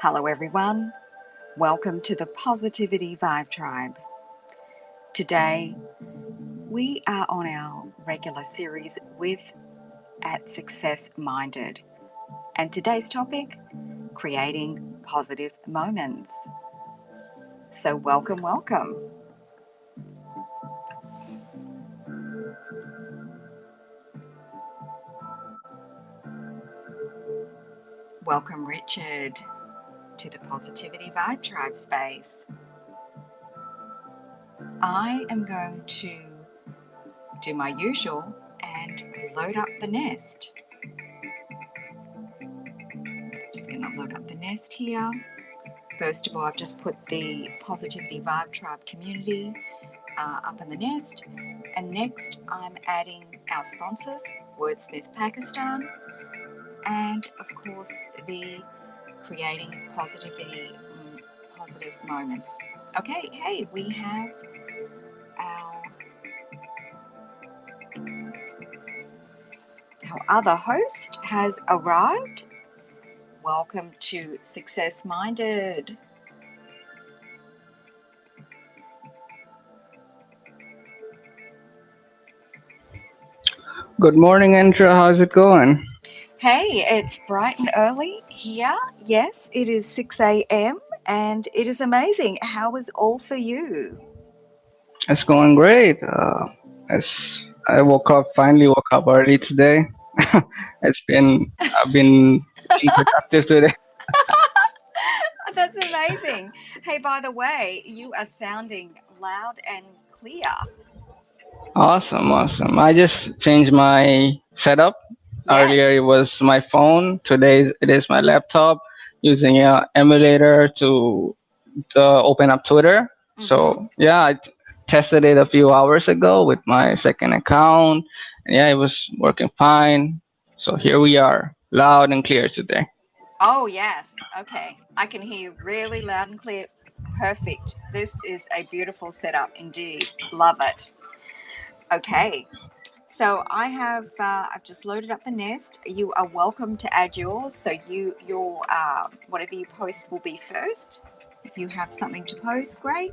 Hello, everyone. Welcome to the Positivity Vibe Tribe. Today, we are on our regular series with At Success Minded. And today's topic, creating positive moments. So, welcome. Welcome, Richard, to the Positivity Vibe Tribe space. I am going to do my usual and load up the nest. Just going to load up the nest here. First of all, I've just put the Positivity Vibe Tribe community up in the nest. And next, I'm adding our sponsors, Wordsmith Pakistan, and of course, the Creating Positive Moments. Okay, hey, we have our other host has arrived. Welcome to Success Minded. Good morning, Indra. How's it going? Hey, it's bright and early here. Yes, it is 6 a.m. and it is amazing. How is all for you? It's going great. As finally woke up early today. I've been being productive today. That's amazing. Hey, by the way, you are sounding loud and clear. Awesome. I just changed my setup. Yes. Earlier it was my phone. Today it is my laptop using an emulator to open up Twitter. Mm-hmm. So yeah, tested it a few hours ago with my second account. And yeah, it was working fine. So here we are, loud and clear today. Oh, yes. Okay. I can hear you really loud and clear. Perfect. This is a beautiful setup indeed. Love it. Okay. So I've just loaded up the nest. You are welcome to add yours. So your whatever you post will be first. If you have something to post, great.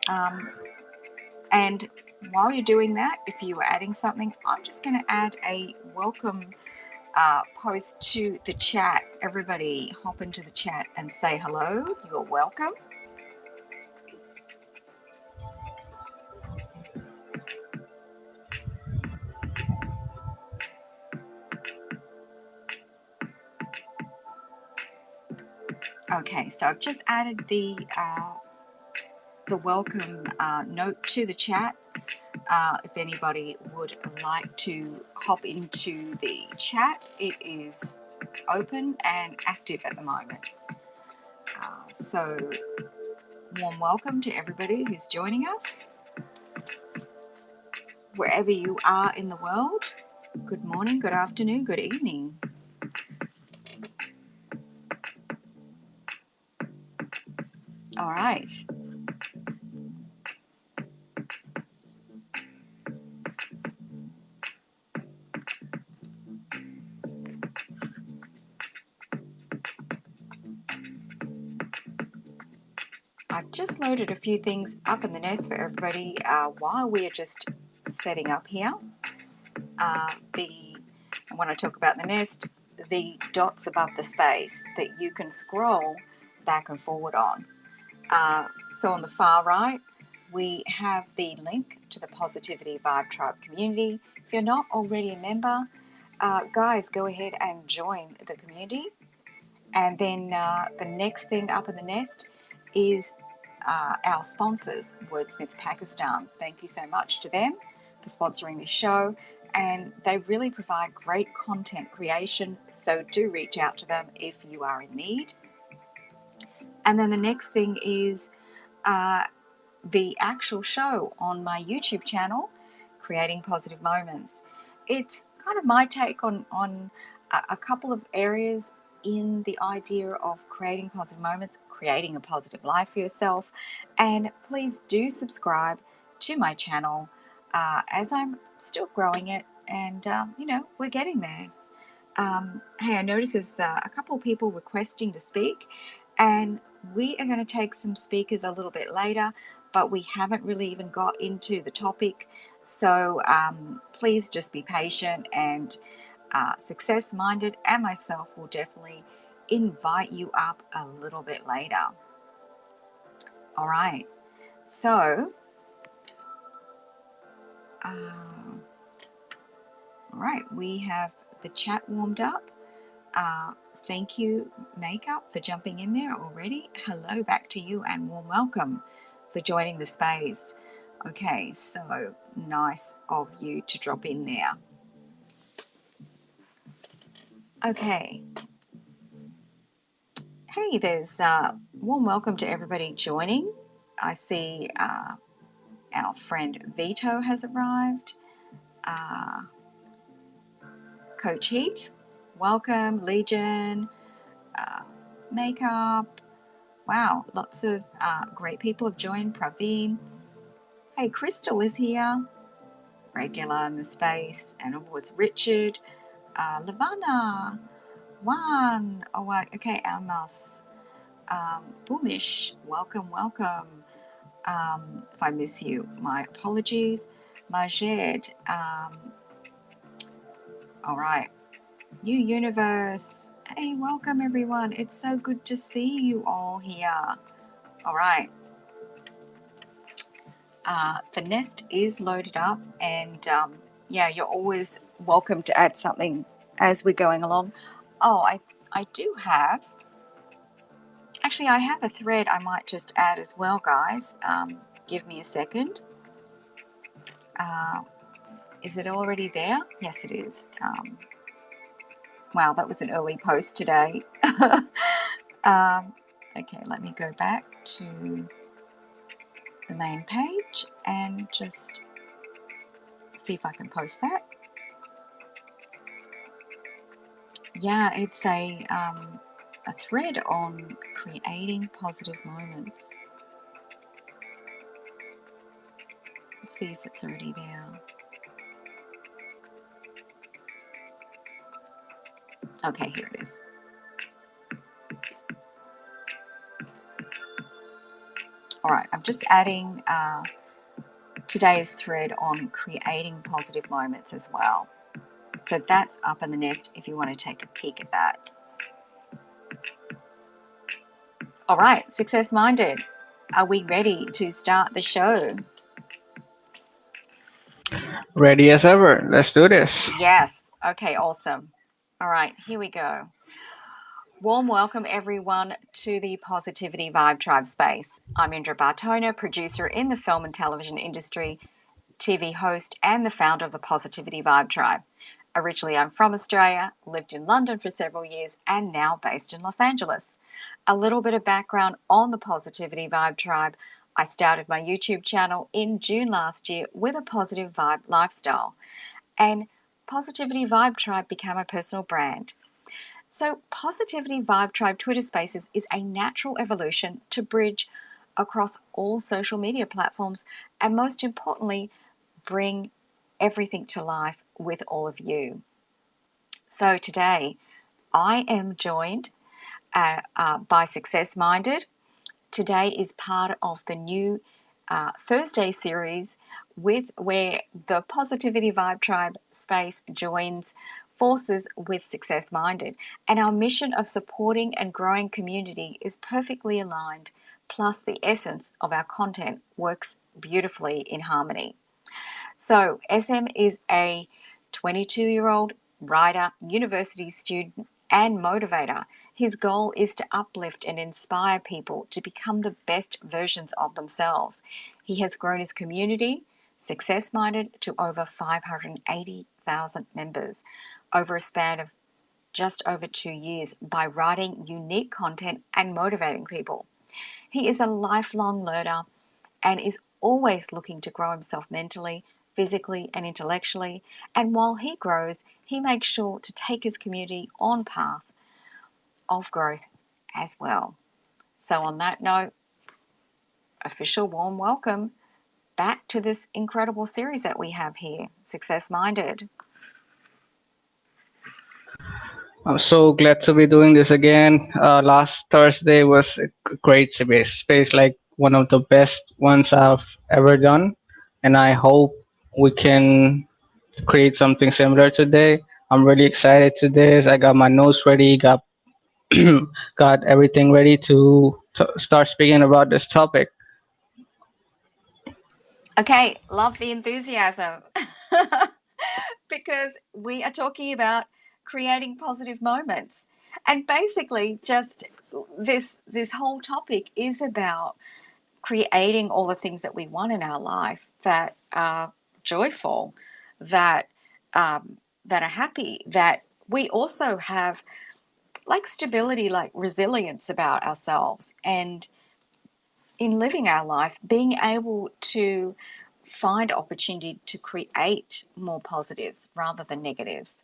Um, and while you're doing that, if you are adding something, I'm just going to add a welcome post to the chat. Everybody hop into the chat and say hello. You're welcome. Okay, so I've just added the welcome note to the chat. If anybody would like to hop into the chat, it is open and active at the moment. So, warm welcome to everybody who's joining us, wherever you are in the world. Good morning, good afternoon, good evening. All right. I've just loaded a few things up in the nest for everybody while we are just setting up here. And when I talk about the nest, the dots above the space that you can scroll back and forward on. So on the far right, we have the link to the Positivity Vibe Tribe community. If you're not already a member, guys, go ahead and join the community. And then the next thing up in the nest is our sponsors, Wordsmith Pakistan. Thank you so much to them for sponsoring this show. And they really provide great content creation. So do reach out to them if you are in need. And then the next thing is the actual show on my YouTube channel, Creating Positive Moments. It's kind of my take on a couple of areas in the idea of creating positive moments, creating a positive life for yourself. And please do subscribe to my channel as I'm still growing it, and we're getting there. Hey, I noticed there's a couple of people requesting to speak, and we are going to take some speakers a little bit later, but we haven't really even got into the topic. So please just be patient, and Success Minded and myself will definitely invite you up a little bit later. All right. So, all right, we have the chat warmed up. Thank you, Makeup, for jumping in there already. Hello back to you and warm welcome for joining the space. Okay, so nice of you to drop in there. Okay. Hey, there's warm welcome to everybody joining. I see our friend Vito has arrived. Coach Heath, welcome. Legion, Makeup. Wow, lots of great people have joined. Praveen. Hey, Crystal is here, regular in the space, and of course Richard, Lavana, Juan. Oh, okay, Almas, Boomish. Welcome, welcome. If I miss you, my apologies. Majed. All right, New Universe. Hey, welcome everyone. It's so good to see you all here. All right. The nest is loaded up, and yeah, you're always welcome to add something as we're going along. Oh, I do have, actually, I have a thread I might just add as well, guys. Give me a second. Is it already there? Yes, it is. Wow, that was an early post today. Okay, let me go back to the main page and just see if I can post that. Yeah, it's a thread on creating positive moments. Let's see if it's already there. Okay, here it is. All right, I'm just adding today's thread on creating positive moments as well. So that's up in the nest if you want to take a peek at that. All right, Success Minded, are we ready to start the show? Ready as ever. Let's do this. Yes. Okay, awesome. All right, here we go. Warm welcome, everyone, to the Positivity Vibe Tribe space. I'm Indra Bartona, producer in the film and television industry, TV host, and the founder of the Positivity Vibe Tribe. Originally, I'm from Australia, lived in London for several years, and now based in Los Angeles. A little bit of background on the Positivity Vibe Tribe. I started my YouTube channel in June last year with a positive vibe lifestyle, and Positivity Vibe Tribe became a personal brand. So, Positivity Vibe Tribe Twitter Spaces is a natural evolution to bridge across all social media platforms and, most importantly, bring everything to life with all of you. So, today I am joined by Success Minded. Today is part of the new Thursday series where the Positivity Vibe Tribe space joins forces with Success Minded, and our mission of supporting and growing community is perfectly aligned, plus the essence of our content works beautifully in harmony. So SM is a 22-year-old writer, university student, and motivator. His goal is to uplift and inspire people to become the best versions of themselves. He has grown his community, Success Minded, to over 580,000 members over a span of just over 2 years by writing unique content and motivating people. He is a lifelong learner and is always looking to grow himself mentally, physically, and intellectually. And while he grows, he makes sure to take his community on path of growth as well. So on that note, official warm welcome back to this incredible series that we have here, Success Minded. I'm so glad to be doing this again. Last Thursday was a great space, like one of the best ones I've ever done, and I hope we can create something similar today. I'm really excited to this. I got my notes ready, got got everything ready to start speaking about this topic. Okay, love the enthusiasm. Because we are talking about creating positive moments. And basically just this whole topic is about creating all the things that we want in our life that are joyful, that that are happy, that we also have like stability, like resilience about ourselves, and in living our life, being able to find opportunity to create more positives rather than negatives.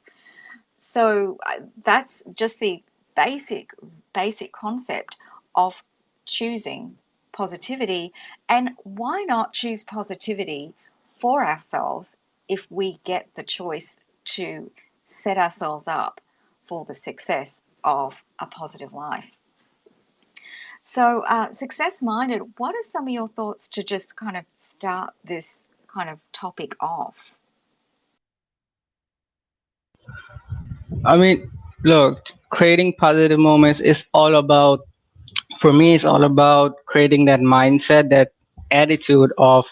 So that's just the basic basic concept of choosing positivity. And why not choose positivity for ourselves if we get the choice to set ourselves up for the success of a positive life? So, success minded, what are some of your thoughts to just kind of start this kind of topic off? I mean, look, creating positive moments is all about, for me, it's all about creating that mindset, that attitude of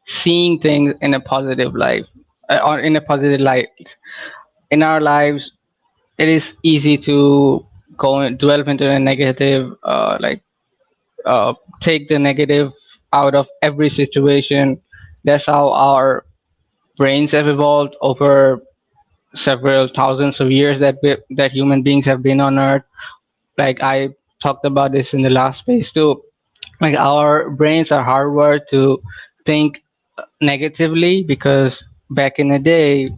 seeing things in a positive light, or in a positive light. In our lives, it is easy to go and delve into a negative, uh, take the negative out of every situation. That's how our brains have evolved over several thousands of years that human beings have been on Earth. Like I talked about this in the last space too. Like our brains are hardwired to think negatively because back in the day,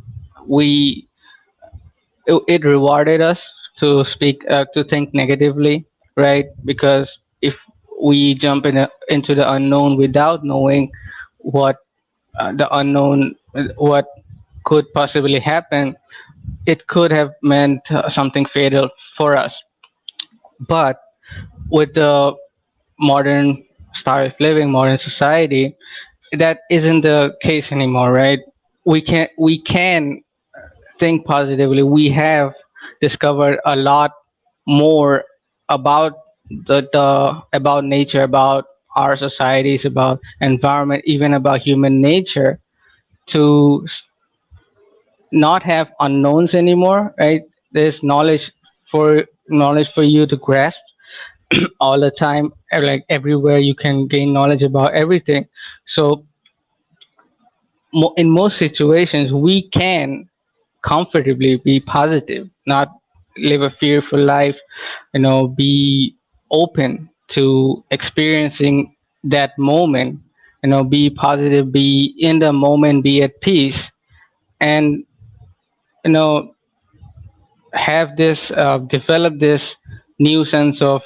we it rewarded us to speak to think negatively, right? Because if we jump into the unknown without knowing what the unknown, what could possibly happen, it could have meant something fatal for us. But with the modern style of living, modern society, that isn't the case anymore, right? We can think positively. We have discovered a lot more about the about nature, about our societies, about environment, even about human nature, to not have unknowns anymore, right? There's knowledge for you to grasp all the time, like everywhere you can gain knowledge about everything. So in most situations we can comfortably be positive, not live a fearful life, be open to experiencing that moment, be positive, be in the moment, be at peace, and you know have this develop this new sense of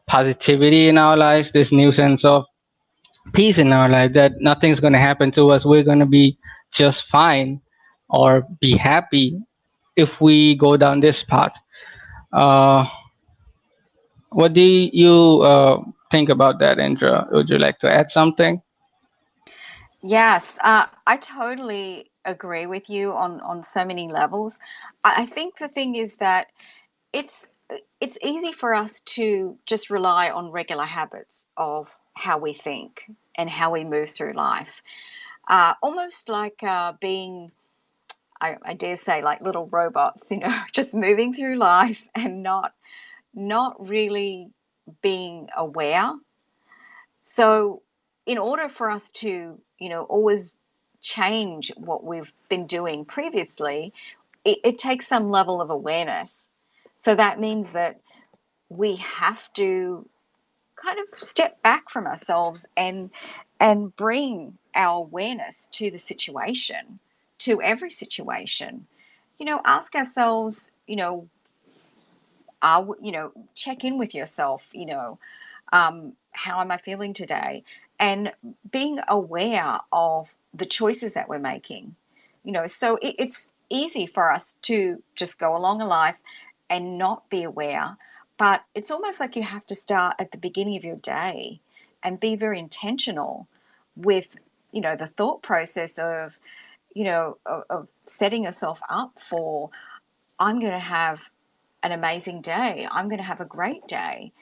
positivity in our lives, this new sense of peace in our life, that nothing's going to happen to us. We're going to be just fine or be happy if we go down this path. Uh, what do you think about that, Indra? Would you like to add something? Yes, I totally agree with you on so many levels. I think the thing is that it's it's easy for us to just rely on regular habits of how we think and how we move through life. Almost like being, I dare say, like little robots, just moving through life and not really being aware. So, in order for us to, always change what we've been doing previously, it takes some level of awareness. So that means that we have to kind of step back from ourselves and bring our awareness to the situation, to every situation. Ask ourselves, check in with yourself, how am I feeling today? And being aware of the choices that we're making. So it's easy for us to just go along in life and not be aware. But it's almost like you have to start at the beginning of your day and be very intentional with, the thought process of, of setting yourself up for, I'm going to have an amazing day. I'm going to have a great day.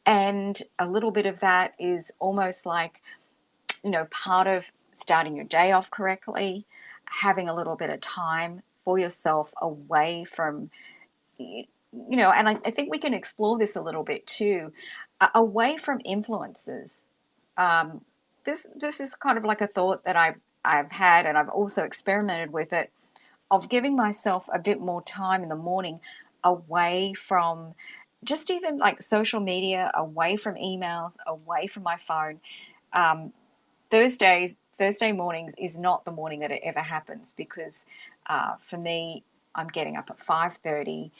And a little bit of that is almost like, part of starting your day off correctly, having a little bit of time for yourself away from, and I think we can explore this a little bit too, away from influences. Um, this is kind of like a thought that I've had, and I've also experimented with it, of giving myself a bit more time in the morning away from just even like social media, away from emails, away from my phone. Um, Thursday mornings is not the morning that it ever happens, because for me, I'm getting up at 5:30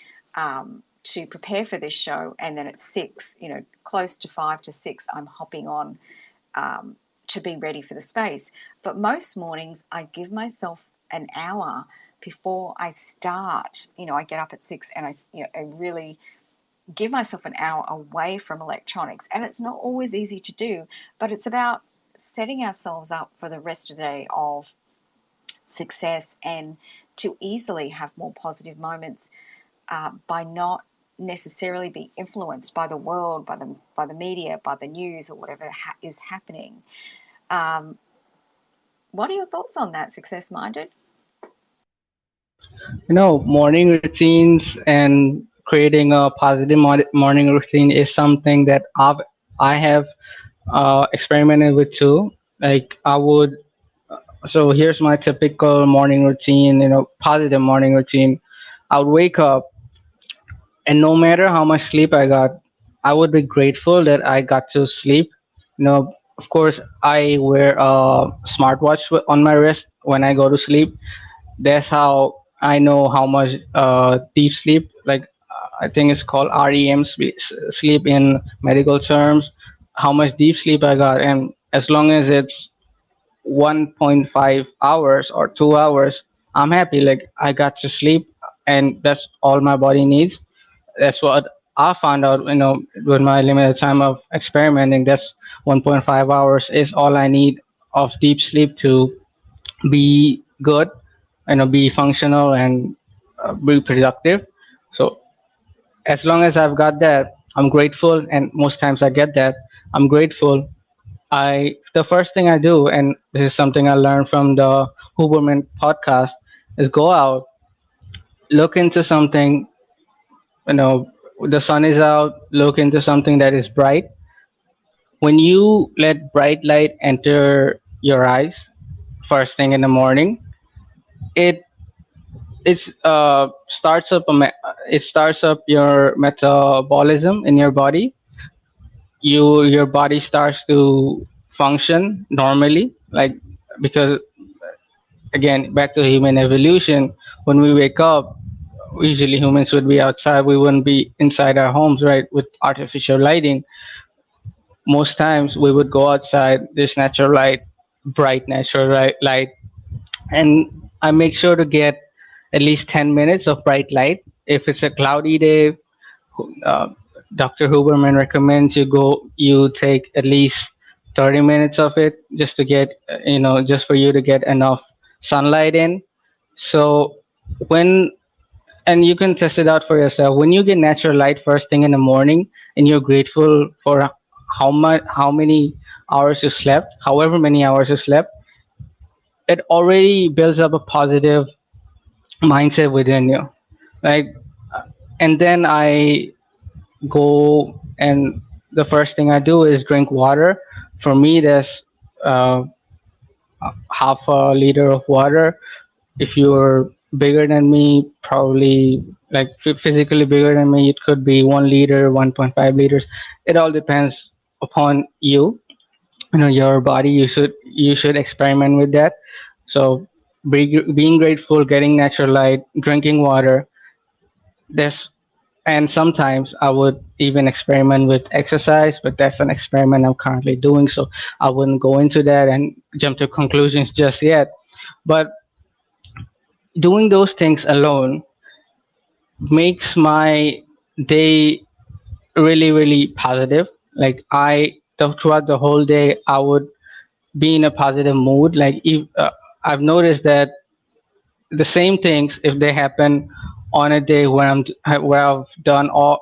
to prepare for this show, and then at 6, close to 5 to 6, I'm hopping on to be ready for the space. But most mornings, I give myself an hour before I start. I get up at 6, and I really give myself an hour away from electronics. And it's not always easy to do, but it's about setting ourselves up for the rest of the day of success, and to easily have more positive moments by not necessarily be influenced by the world, by the media, by the news, or whatever is happening. Um, what are your thoughts on that, Success Minded? Morning routines and creating a positive morning routine is something that I have experimented with too. Like I would, so here's my typical morning routine, positive morning routine. I would wake up, and no matter how much sleep I got, I would be grateful that I got to sleep. Of course, I wear a smartwatch on my wrist when I go to sleep. That's how I know how much deep sleep, like I think it's called REM sleep in medical terms, how much deep sleep I got. And as long as it's 1.5 hours or 2 hours, I'm happy. Like I got to sleep, and that's all my body needs. That's what I found out, with my limited time of experimenting. That's 1.5 hours is all I need of deep sleep to be good, be functional and be productive. So as long as I've got that, I'm grateful, and most times I get that, I'm grateful. The first thing I do, and this is something I learned from the Huberman podcast, is go out, look into something. You know, the sun is out. Look into something that is bright. When you let bright light enter your eyes first thing in the morning, it it starts up your metabolism in your body. Your body starts to function normally, like, because again, back to human evolution, when we wake up, usually humans would be outside. We wouldn't be inside our homes, right, with artificial lighting. Most times we would go outside, this natural light, bright natural light, and I make sure to get at least 10 minutes of bright light. If it's a cloudy day, uh, Dr. Huberman recommends you take at least 30 minutes of it, just to get, just for you to get enough sunlight in. So when, and you can test it out for yourself. When you get natural light first thing in the morning, and you're grateful for how many hours you slept, however many hours you slept, it already builds up a positive mindset within you. Like, and then I go, and the first thing I do is drink water. For me, that's uh, half a liter of water. If you're bigger than me, probably like physically bigger than me, it could be 1 liter, 1.5 liters. It all depends upon you. Your body. You should experiment with that. So being grateful, getting natural light, drinking water. This And sometimes I would even experiment with exercise, but that's an experiment I'm currently doing, so I wouldn't go into that and jump to conclusions just yet. But doing those things alone makes my day really, really positive. Like throughout the whole day, I would be in a positive mood. Like if I've noticed that the same things, if they happen on a day where where I've done all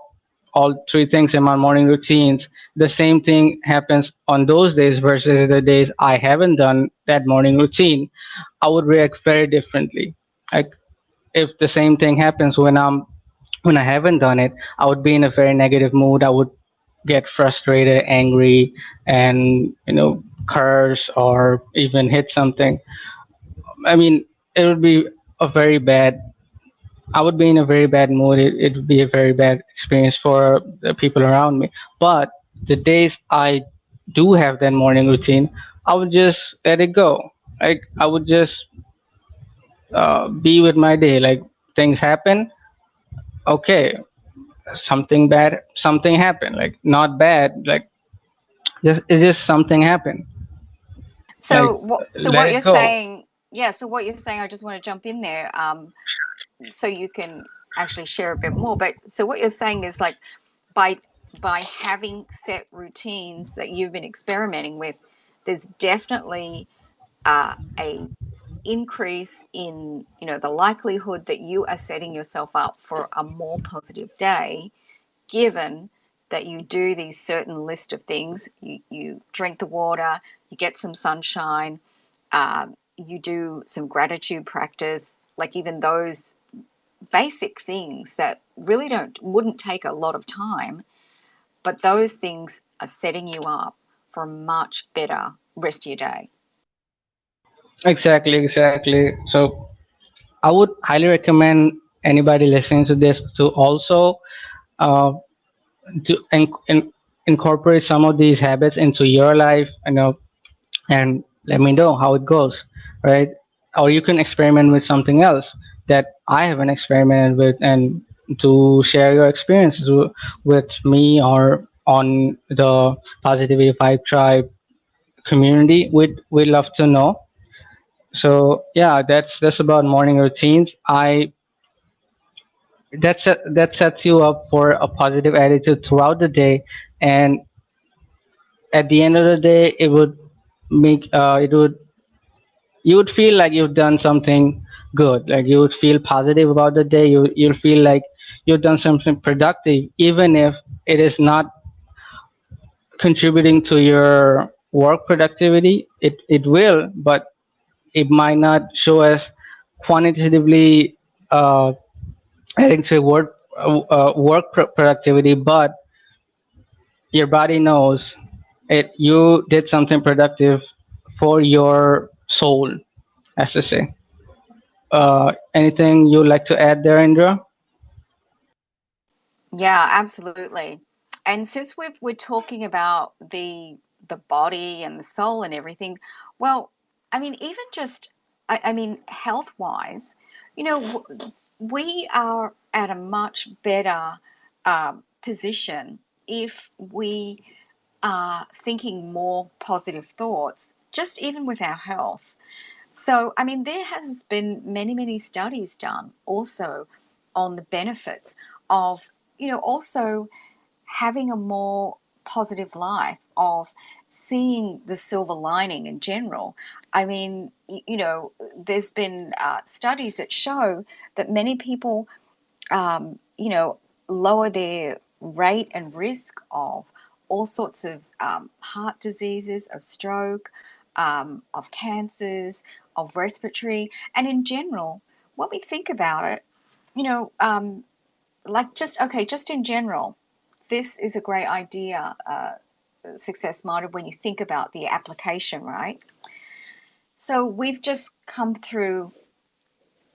three things in my morning routines, the same thing happens on those days versus the days I haven't done that morning routine. I would react very differently. Like if the same thing happens when I haven't done it, I would be in a very negative mood. I would get frustrated, angry, and curse or even hit something. I mean, it would be a very bad. I would be in a very bad mood. It would be a very bad experience for the people around me. But the days I do have that morning routine, I would just let it go. Like I would just be with my day. Like things happen, okay, something happened, like not bad, like just it's just something happened, like So let what it you're go. saying, yeah, so what you're saying, I just want to jump in there, so you can actually share a bit more. But so what you're saying is like by by having set routines that you've been experimenting with, there's definitely a increase in the likelihood that you are setting yourself up for a more positive day, given that you do these certain list of things. You drink the water, you get some sunshine, you do some gratitude practice, like even those basic things that really don't wouldn't take a lot of time, but those things are setting you up for a much better rest of your day. Exactly. So I would highly recommend anybody listening to this to also uh, incorporate some of these habits into your life, and let me know how it goes, right? Or you can experiment with something else that I haven't experimented with, and to share your experiences with me or on the Positivity Vibe Tribe community. We'd love to know. So yeah, that's about morning routines. That sets you up for a positive attitude throughout the day, and at the end of the day, it would you would feel like you've done something good. Like you would feel positive about the day. You'll feel like you've done something productive, even if it is not contributing to your work productivity. It will, but it might not show as quantitatively uh, adding to productivity. But your body knows it. You did something productive for your soul, as to say. Anything you'd like to add there, Indra? Yeah, absolutely. And since we're talking about the body and the soul and everything, well, I mean, even just I mean, health wise, we are at a much better position if we are thinking more positive thoughts, just even with our health. So, I mean, there has been many, many studies done also on the benefits of, also having a more positive life, of seeing the silver lining in general. I mean, there's been studies that show that many people lower their rate and risk of all sorts of heart diseases, of stroke, of cancers, of respiratory, and in general, when we think about it, you know, um, like just in general, this is a great idea, success minded, when you think about the application, right? So we've just come through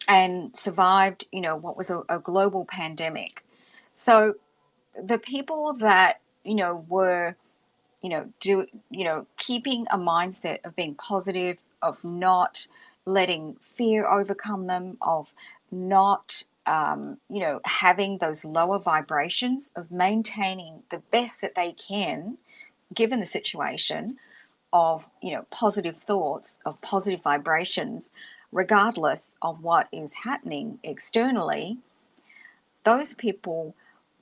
and survived, what was a global pandemic. So the people that were keeping a mindset of being positive, of not letting fear overcome them, of not having those lower vibrations, of maintaining the best that they can given the situation, of positive thoughts, of positive vibrations, regardless of what is happening externally, those people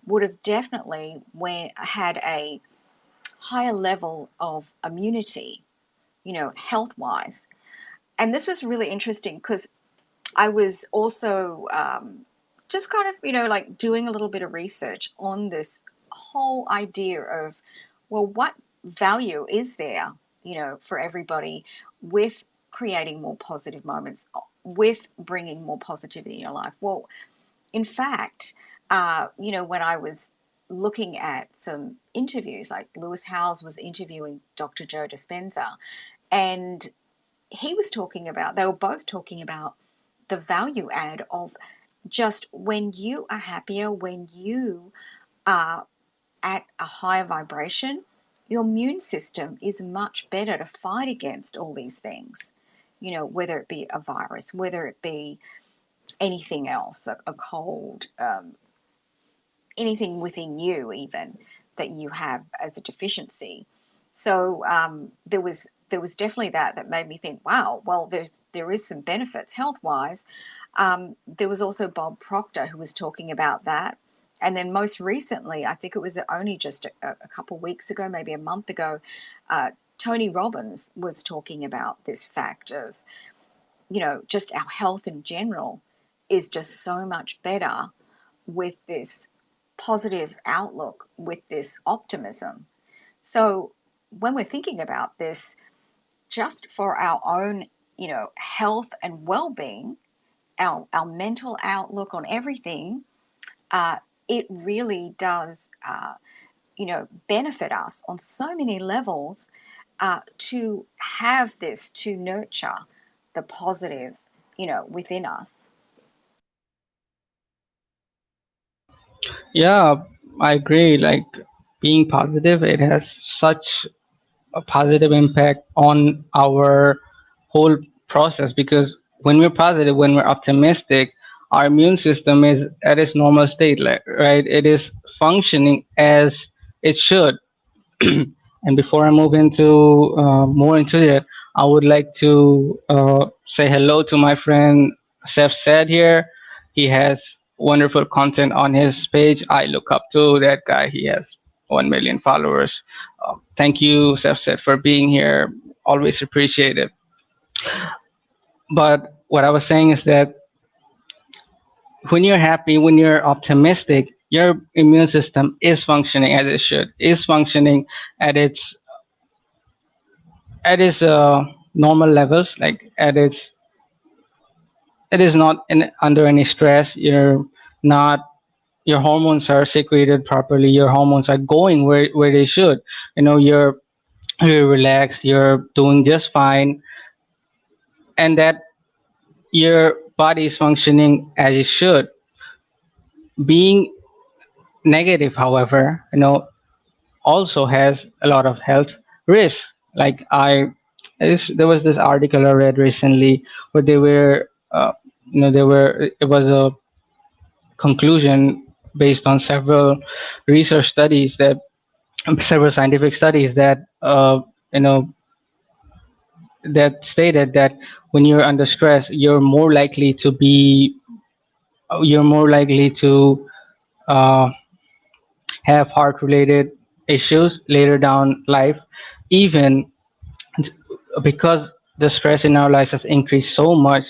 would have definitely had a higher level of immunity, health wise. And this was really interesting because I was also just kind of, like doing a little bit of research on this whole idea of, well, what value is there, for everybody with creating more positive moments, with bringing more positivity in your life? Well, in fact, when I was looking at some interviews, like Lewis Howes was interviewing Dr. Joe Dispenza, and they were both talking about the value add of just when you are happier, when you are at a higher vibration, your immune system is much better to fight against all these things, whether it be a virus, whether it be anything else, a cold, anything within you even that you have as a deficiency. So there was definitely that made me think, wow, well, there is some benefits health wise. There was also Bob Proctor who was talking about that, and then most recently, I think it was only just a couple of weeks ago, maybe a month ago, Tony Robbins was talking about this fact of, just our health in general is just so much better with this positive outlook, with this optimism. So when we're thinking about this, just for our own, health and well-being, our mental outlook on everything, uh, it really does, benefit us on so many levels, to have this, to nurture the positive, within us. Yeah, I agree. Like being positive, it has such a positive impact on our whole process because when we're positive, when we're optimistic, our immune system is at its normal state, like, right? It is functioning as it should. And before I move into more into it, I would like to say hello to my friend Seth Said here. He has wonderful content on his page. I look up to that guy. He has 1 million followers. Thank you, Seth Said, for being here. Always appreciate it. But what I was saying is that when you're happy, when you're optimistic, your immune system is functioning as it should, is functioning at its normal levels, like at its it is not under any stress. You're not your hormones are secreted properly. Your hormones are going where they should. You're relaxed. You're doing just fine, and that your body is functioning as it should. Being negative, however, also has a lot of health risks. Like there was this article I read recently where it was a conclusion based on research studies that several scientific studies you know that stated that when you're under stress, you're more likely to uh, have heart related issues later down life, even because the stress in our lives has increased so much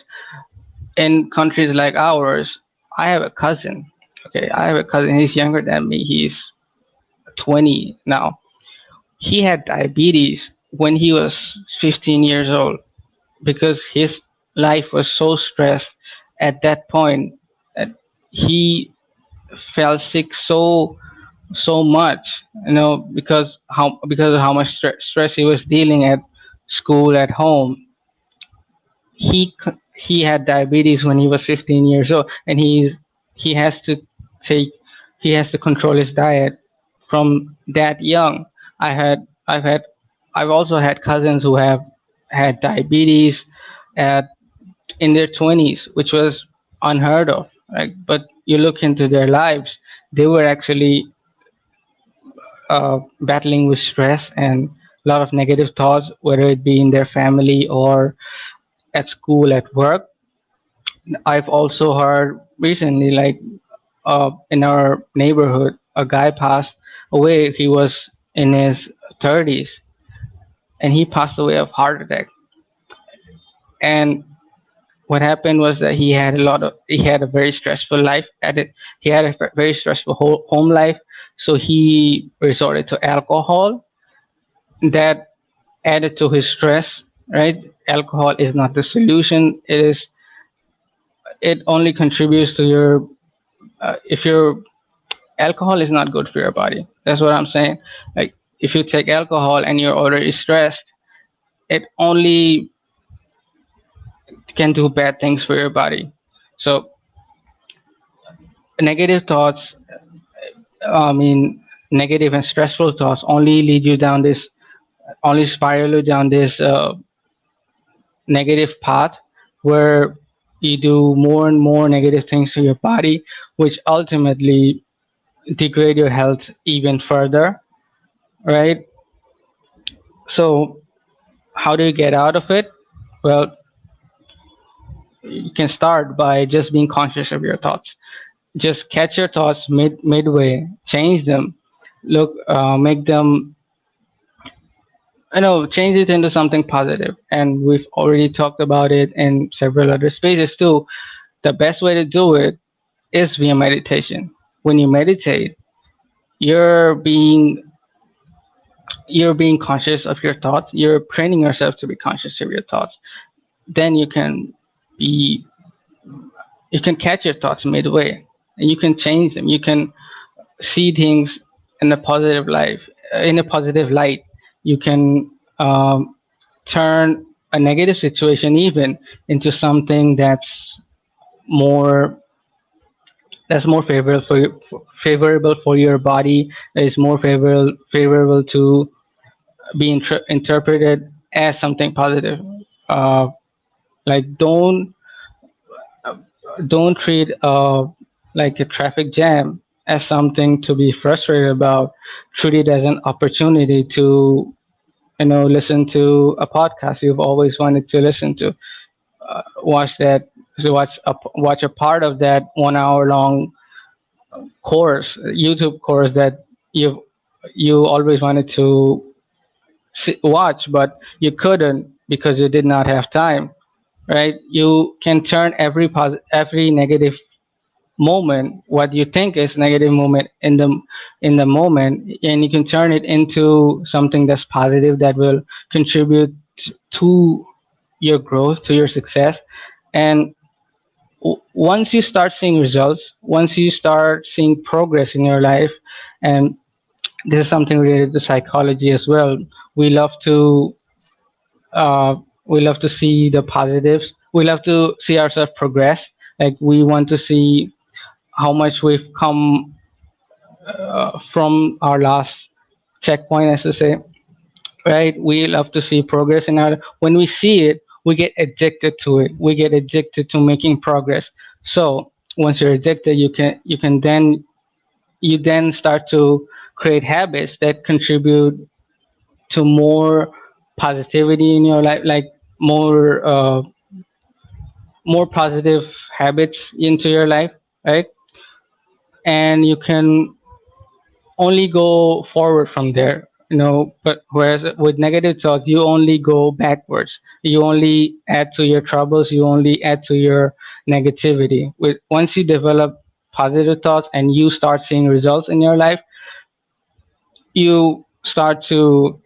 in countries like ours. I have a cousin. Okay, I have a cousin. He's younger than me. He's 20 now. He had diabetes when he was 15 years old because his life was so stressed at that point that he fell sick so much, because of how much stress he was dealing at school, at home. He had diabetes when he was 15 years old, and he has to take he has to control his diet from that young. I've also had cousins who have had diabetes at in their 20s, which was unheard of. Right? But you look into their lives, they were actually battling with stress and a lot of negative thoughts, whether it be in their family or at school, at work. I've also heard recently, like in our neighborhood, a guy passed away. He was in his 30s, and he passed away of heart attack. And what happened was that he had a very stressful life at it. He had a very stressful home life, so he resorted to alcohol. That added to his stress. Right? Alcohol is not the solution. It only contributes to your if your alcohol is not good for your body. That's what I'm saying. Like if you take alcohol and you're already stressed, it only can do bad things for your body. So negative thoughts, I mean, negative and stressful thoughts only lead you down this, only spiral you down this negative path where you do more and more negative things to your body, which ultimately degrade your health even further, right? So how do you get out of it? Well, you can start by just being conscious of your thoughts. Just catch your thoughts midway, change them, look, make them, change it into something positive. And we've already talked about it in several other spaces too. The best way to do it is via meditation. When you meditate, you're being you're being conscious of your thoughts. You're training yourself to be conscious of your thoughts. Then be you can catch your thoughts midway, and you can change them. You can see things in a positive life, in a positive light. You can turn a negative situation even into something more more favorable for your body. That is more favorable to be interpreted as something positive. Uh, like don't treat like a traffic jam as something to be frustrated about. Treat it as an opportunity to listen to a podcast you've always wanted to listen to. Watch that. So watch a part of that 1 hour long YouTube course that you always wanted to watch, but you couldn't because you did not have time. Right? You can turn every negative moment, what you think is negative moment in the moment, and you can turn it into something that's positive that will contribute to your growth, to your success. And once you start seeing results, once you start seeing progress in your life, and this is something related to psychology as well, we love to uh, we love to see the positives. We love to see ourselves progress. Like we want to see how much we've come from our last checkpoint, as to say, right? We love to see progress in our. When we see it, we get addicted to it. We get addicted to making progress. So once you're addicted, you then start to create habits that contribute to more positivity in your life, like more more positive habits into your life, right? And you can only go forward from there, but whereas with negative thoughts you only go backwards. You only add to your troubles, you only add to your negativity. With Once you develop positive thoughts and you start seeing results in your life, you start to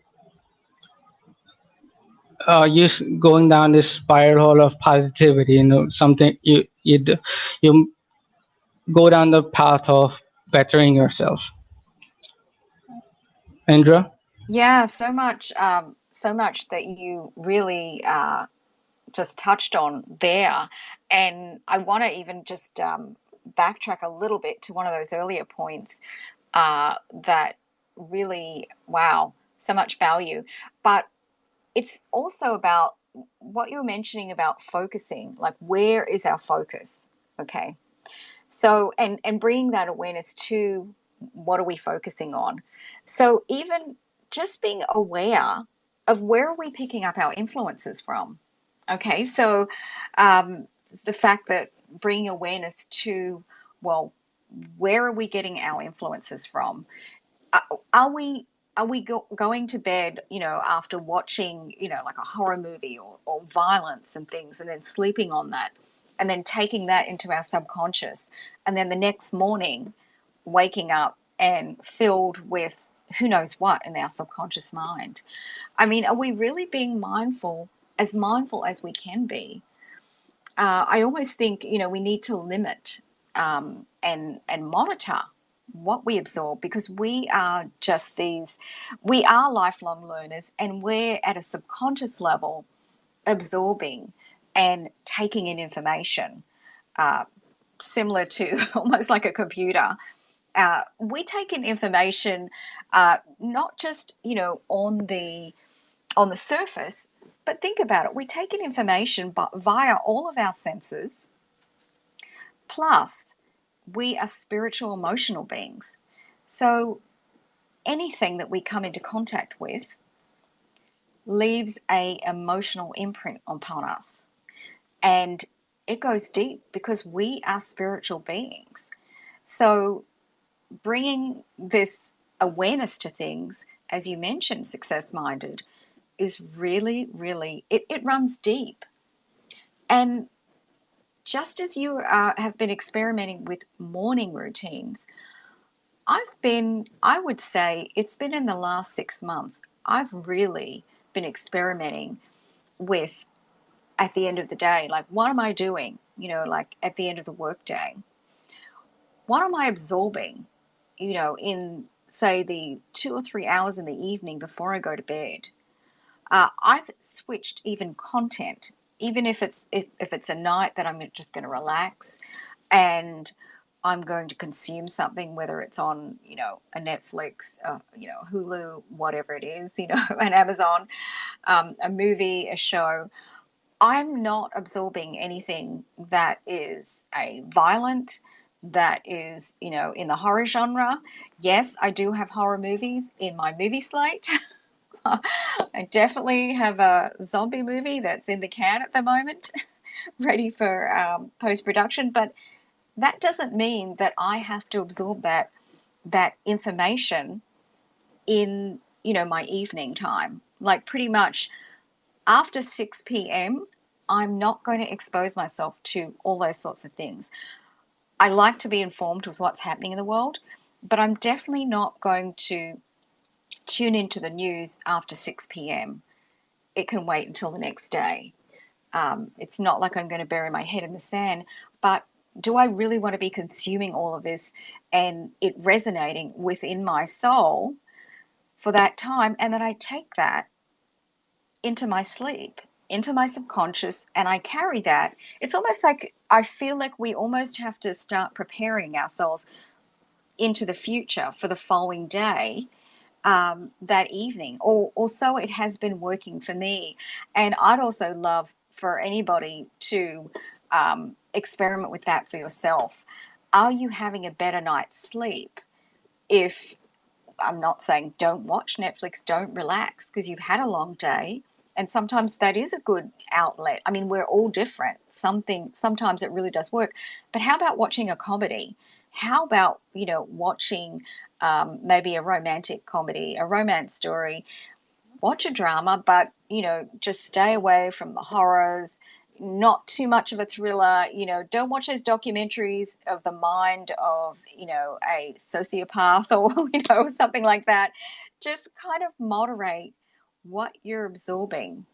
going down this spiral of positivity, something you go down the path of bettering yourself. Indra? Yeah, so much that you really just touched on there. And I want to even just backtrack a little bit to one of those earlier points that really, wow, so much value. But it's also about what you were mentioning about focusing, like where is our focus? Okay. So, and bringing that awareness to what are we focusing on? So, even just being aware of where are we picking up our influences from? Okay, so the fact that bringing awareness to, well, where are we getting our influences from? Are we going to bed, after watching, like a horror movie or violence and things, and then sleeping on that, and then taking that into our subconscious, and then the next morning waking up and filled with who knows what in our subconscious mind? I mean, are we really being mindful as we can be? I almost think we need to limit and monitor what we absorb, because we are we are lifelong learners, and we're at a subconscious level absorbing and taking in information, similar to almost like a computer. We take in information, not just on the surface, but think about it. We take in information but via all of our senses. Plus, we are spiritual, emotional beings. So anything that we come into contact with leaves a emotional imprint upon us. And it goes deep because we are spiritual beings. So bringing this awareness to things, as you mentioned, success minded, is really, really, it runs deep. And just as you have been experimenting with morning routines, I would say it's been in the last 6 months, I've really been experimenting with, at the end of the day, like, what am I doing? Like at the end of the workday, what am I absorbing, in, say, the 2 or 3 hours in the evening before I go to bed? I've switched even content, even if it's a night that I'm just going to relax, and I'm going to consume something, whether it's on a Netflix, Hulu, whatever it is, an Amazon, a movie, a show. I'm not absorbing anything that is a violent, that is in the horror genre. Yes, I do have horror movies in my movie slate. I definitely have a zombie movie that's in the can at the moment, ready for post production. But that doesn't mean that I have to absorb that information in my evening time. Like, pretty much after 6 p.m., I'm not going to expose myself to all those sorts of things. I like to be informed with what's happening in the world, but I'm definitely not going to tune into the news after 6 p.m. It can wait until the next day. It's not like I'm going to bury my head in the sand, but do I really want to be consuming all of this and it resonating within my soul for that time, and then I take that into my sleep, into my subconscious, and I carry that? It's almost like I feel like we almost have to start preparing ourselves into the future for the following day, that evening, or so it has been working for me. And I'd also love for anybody to experiment with that for yourself. Are you having a better night's sleep? If I'm not saying don't watch Netflix, don't relax, because you've had a long day. And sometimes that is a good outlet. I mean, we're all different. Sometimes it really does work. But how about watching a comedy? How about, watching maybe a romantic comedy, a romance story? Watch a drama, but, just stay away from the horrors, not too much of a thriller. Don't watch those documentaries of the mind of, a sociopath or, something like that. Just kind of moderate what you're absorbing.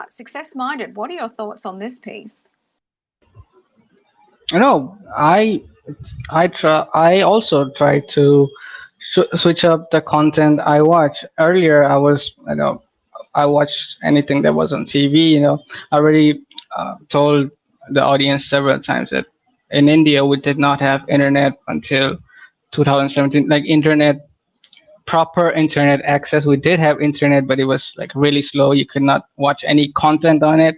Success minded, what are your thoughts on this piece? No, I also try to switch up the content I watch. Earlier, I watched anything that was on TV. I already told the audience several times that in India we did not have internet until 2017. Like, proper internet access. We did have internet, but it was like really slow. You could not watch any content on it.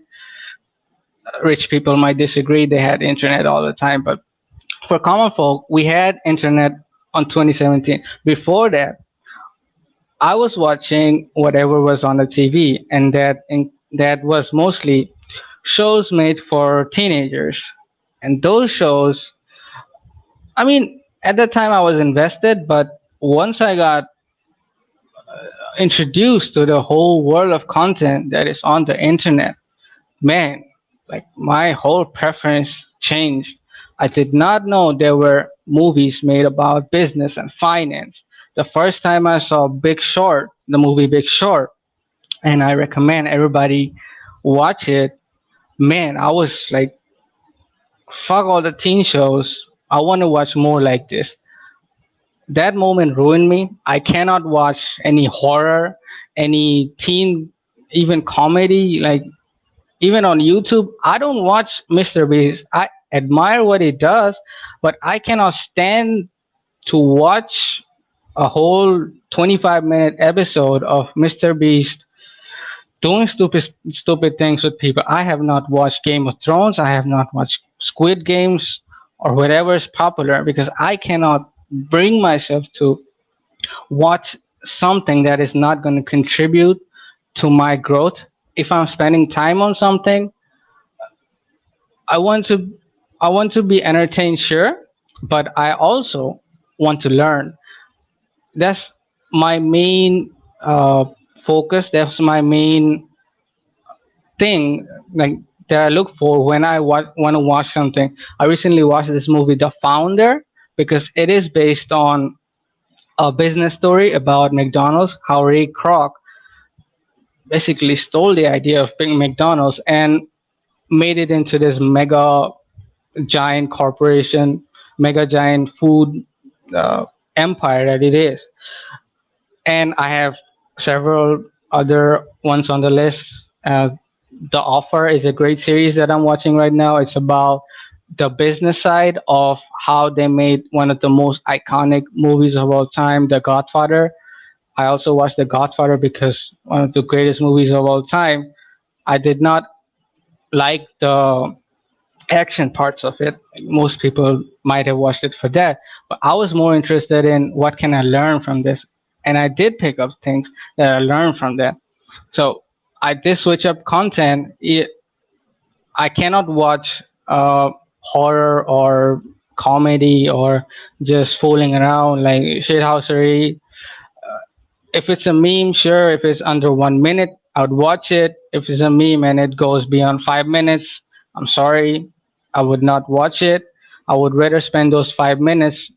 Rich people might disagree. They had internet all the time, but for common folk, we had internet on 2017. Before that, I was watching whatever was on the TV, and that was mostly shows made for teenagers. And those shows, I mean, at the time I was invested, but once I got introduced to the whole world of content that is on the internet, man, like my whole preference changed. I did not know there were movies made about business and finance. The first time I saw Big Short, the movie Big Short, and I recommend everybody watch it. Man, I was like, fuck all the teen shows. I want to watch more like this. That moment ruined me. I cannot watch any horror, any teen, even comedy. Like even on YouTube, I don't watch Mr. Beast. I admire what he does, but I cannot stand to watch a whole 25-minute episode of Mr. Beast doing stupid things with people. I have not watched Game of Thrones. I have not watched Squid Games or whatever is popular because I cannot bring myself to watch something that is not going to contribute to my growth. If I'm spending time on something, I want to I want to be entertained, sure, but I also want to learn. That's my main focus. That's my main thing, like that I look for when I want to watch something. I recently watched this movie, The Founder, because it is based on a business story about McDonald's, how Ray Kroc basically stole the idea of big McDonald's and made it into this mega giant corporation, mega giant food uh, empire that it is. And I have several other ones on the list. The Offer is a great series that I'm watching right now. It's about the business side of how they made one of the most iconic movies of all time, The Godfather. I also watched The Godfather because one of the greatest movies of all time. I did not like the action parts of it. Most people might have watched it for that, but I was more interested in what can I learn from this, and I did pick up things that I learned from that. So I did switch up content. I cannot watch horror or comedy or just fooling around like shithousery. If it's a meme, sure. If it's under 1 minute, I would watch it. If it's a meme and it goes beyond 5 minutes, I'm sorry, I would not watch it. I would rather spend those 5 minutes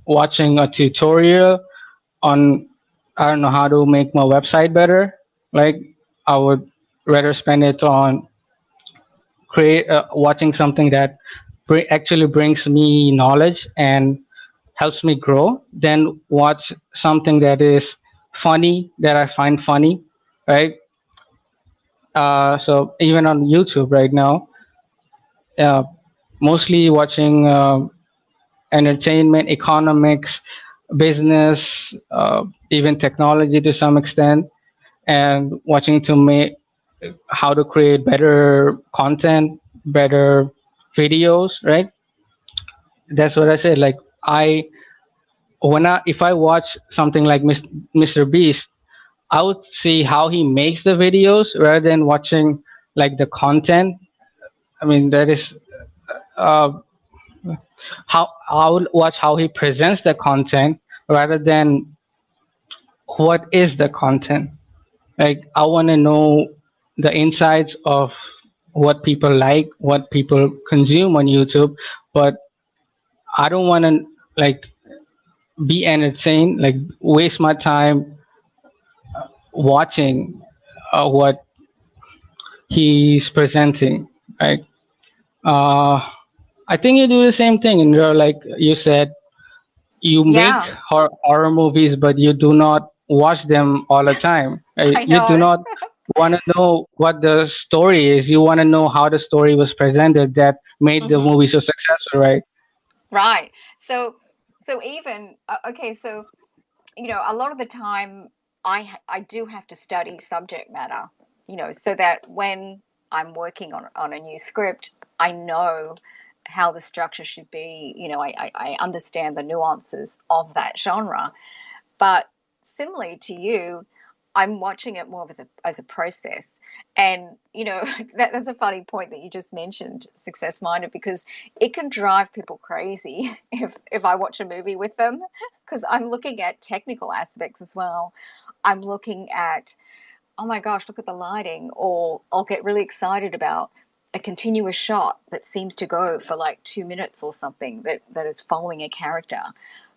watching a tutorial on, I don't know, how to make my website better. Like I would rather spend it on create watching something that actually brings me knowledge and helps me grow than watch something that is funny that I find funny, right? So even on YouTube right now, uh, mostly watching entertainment, economics, business, even technology to some extent, and watching to make how to create better content, better videos, right? That's what I said. Like I when I if I watch something like Mr. Beast, I would see how he makes the videos rather than watching like the content. I mean, that is uh, how I would watch how he presents the content rather than what is the content. Like I want to know the insides of what people like, what people consume on YouTube, but I don't want to like be entertained, like waste my time watching what he's presenting, right? Uh, I think you do the same thing, and you're like you said, you make Yeah, horror movies, but you do not watch them all the time. I You do know. not want to know what the story is. You want to know how the story was presented that made the Hmm. movie so successful, right? Right. So even okay, so a lot of the time I do have to study subject matter, so that when I'm working on a new script, I know how the structure should be. I understand the nuances of that genre. But similarly to you, I'm watching it more as a process. And, that's a funny point that you just mentioned, success minded, because it can drive people crazy if I watch a movie with them, because I'm looking at technical aspects as well. I'm looking at, oh my gosh, look at the lighting, or I'll get really excited about a continuous shot that seems to go for like 2 minutes or something that is following a character.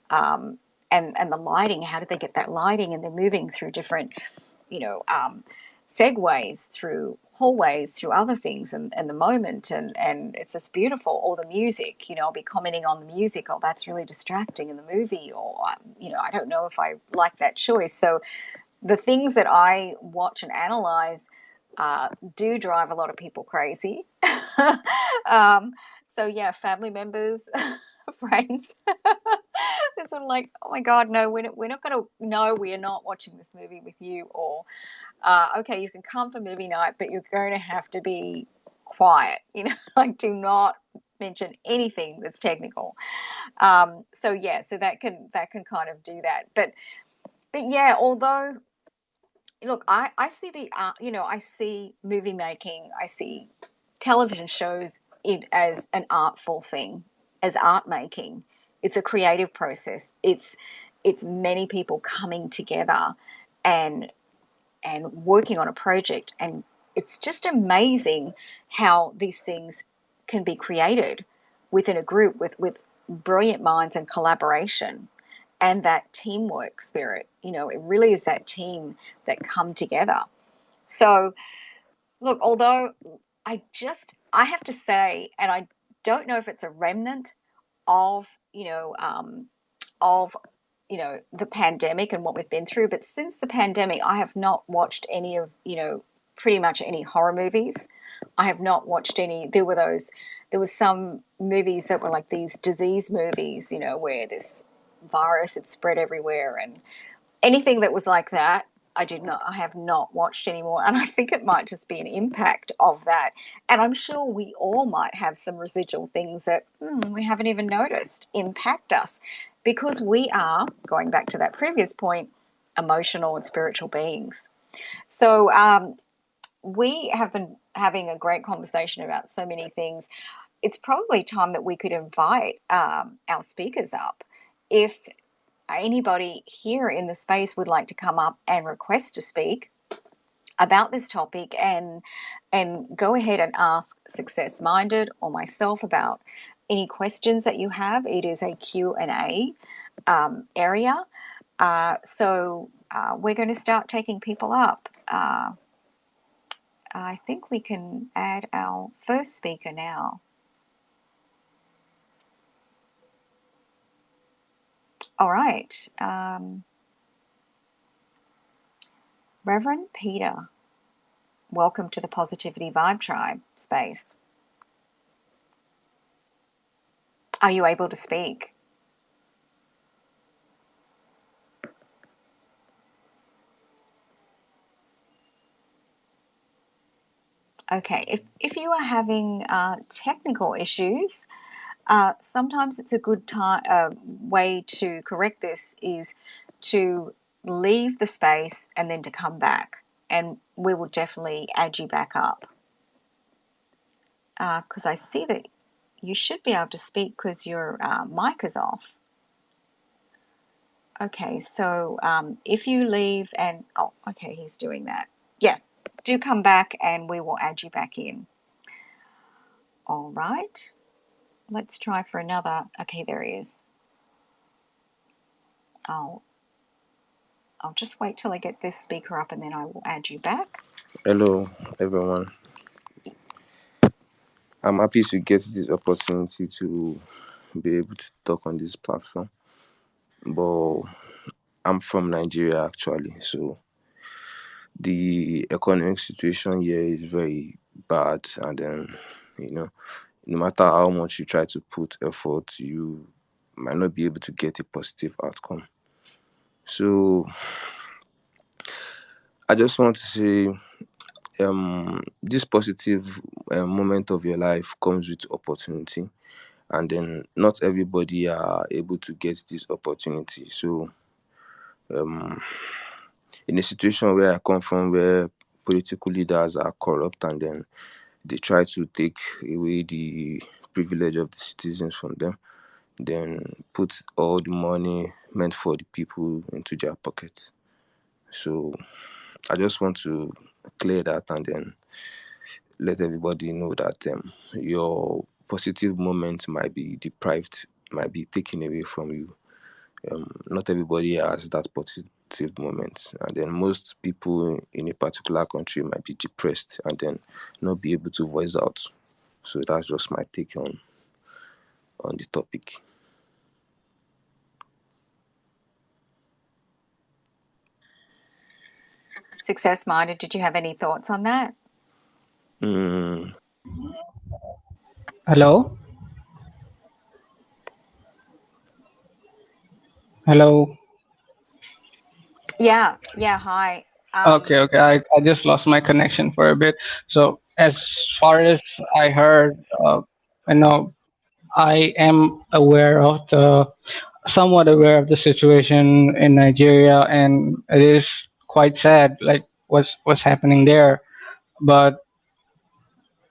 Um, and the lighting, how did they get that lighting? And they're moving through different, you know, um, segues through hallways, through other things, and the moment, and it's just beautiful. Or the music, I'll be commenting on the music. Oh, that's really distracting in the movie, or I don't know if I like that choice. So the things that I watch and analyze do drive a lot of people crazy. um, so yeah, family members, friends, they're sort of like, oh my god, no, we're not going to. No, we are not watching this movie with you. Or okay, you can come for movie night, but you're going to have to be quiet. Like do not mention anything that's technical. So yeah, so that can kind of do that. But yeah, although look, I see the art, I see movie making, I see television shows it as an artful thing, as art making. It's a creative process. It's many people coming together and working on a project, and it's just amazing how these things can be created within a group with brilliant minds and collaboration and that teamwork spirit. It really is that team that come together. So look, although I have to say, and I don't know if it's a remnant of of the pandemic and what we've been through, but since the pandemic I have not watched any of pretty much any horror movies. I have not watched any. There was some movies that were like these disease movies, where this virus had spread everywhere, and anything that was like that, I have not watched anymore. And I think it might just be an impact of that. And I'm sure we all might have some residual things that we haven't even noticed impact us, because we are, going back to that previous point, emotional and spiritual beings. So we have been having a great conversation about so many things. It's probably time that we could invite our speakers up. If anybody here in the space would like to come up and request to speak about this topic, and go ahead and ask Success Minded or myself about any questions that you have. It is a Q&A area. So we're going to start taking people up. I think we can add our first speaker now. All right. Reverend Peter, welcome to the Positivity Vibe Tribe space. Are you able to speak? Okay, if you are having technical issues, sometimes it's a good way to correct this is to leave the space and then to come back, and we will definitely add you back up. Because I see that you should be able to speak because your mic is off. Okay, so if you leave and, oh, okay, he's doing that. Yeah, do come back and we will add you back in. All right, let's try for another. Okay, there he is. I'll just wait till I get this speaker up and then I will add you back. Hello, everyone. I'm happy to get this opportunity to be able to talk on this platform. But I'm from Nigeria actually, so the economic situation here is very bad, and then no matter how much you try to put effort, you might not be able to get a positive outcome. So I just want to say this positive moment of your life comes with opportunity, and then not everybody are able to get this opportunity. So in a situation where I come from, where political leaders are corrupt and then they try to take away the privilege of the citizens from them, then put all the money meant for the people into their pocket. So I just want to clear that and then let everybody know that your positive moment might be deprived, might be taken away from you. Not everybody has that positive moment, and then most people in a particular country might be depressed and then not be able to voice out. So that's just my take on the topic. Success minded, did you have any thoughts on that? Mm, Hello, hello. Yeah, yeah, hi. Okay, okay. I just lost my connection for a bit. So as far as I heard, you know, I am aware of the somewhat aware of the situation in Nigeria, and it is quite sad, like what's happening there. But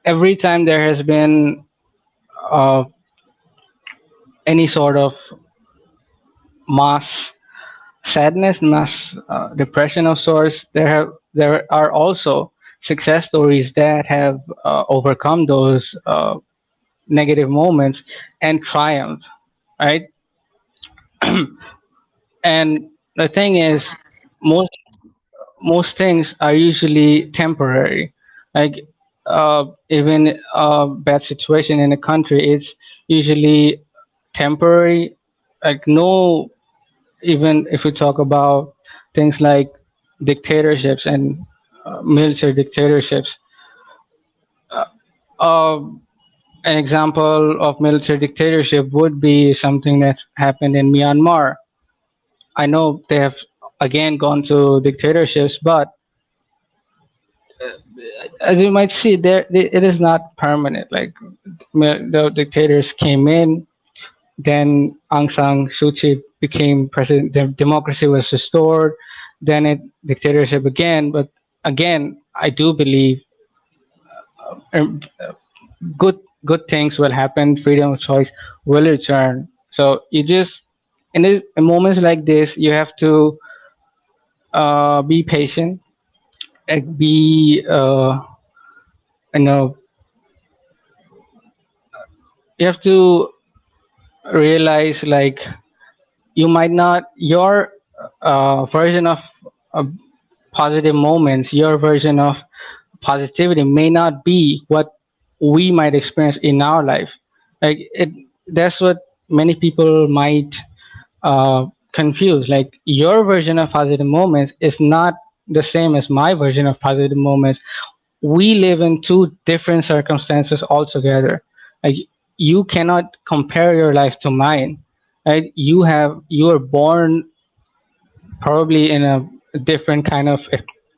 every time there has been uh, any sort of mass sadness, mass depression of sorts, there are also success stories that have overcome those negative moments and triumphed, right? And the thing is, most most things are usually temporary. Like even a bad situation in a country, it's usually temporary. Like no, even if we talk about things like dictatorships and military dictatorships, uh, an example of military dictatorship would be something that happened in Myanmar. I know they have again gone to dictatorships, but as you might see, it is not permanent. Like the dictators came in, then Aung San Suu Kyi became president. The democracy was restored. Then it dictatorship again. But again, I do believe um, good things will happen. Freedom of choice will return. So you just in moments like this, you have to be patient, be you know you have to realize like you might not your version of uh, positive moments, your version of positivity may not be what we might experience in our life. Like it, that's what many people might confuse. Like your version of positive moments is not the same as my version of positive moments. We live in two different circumstances altogether. Like you cannot compare your life to mine. Right? You were born probably in a different kind of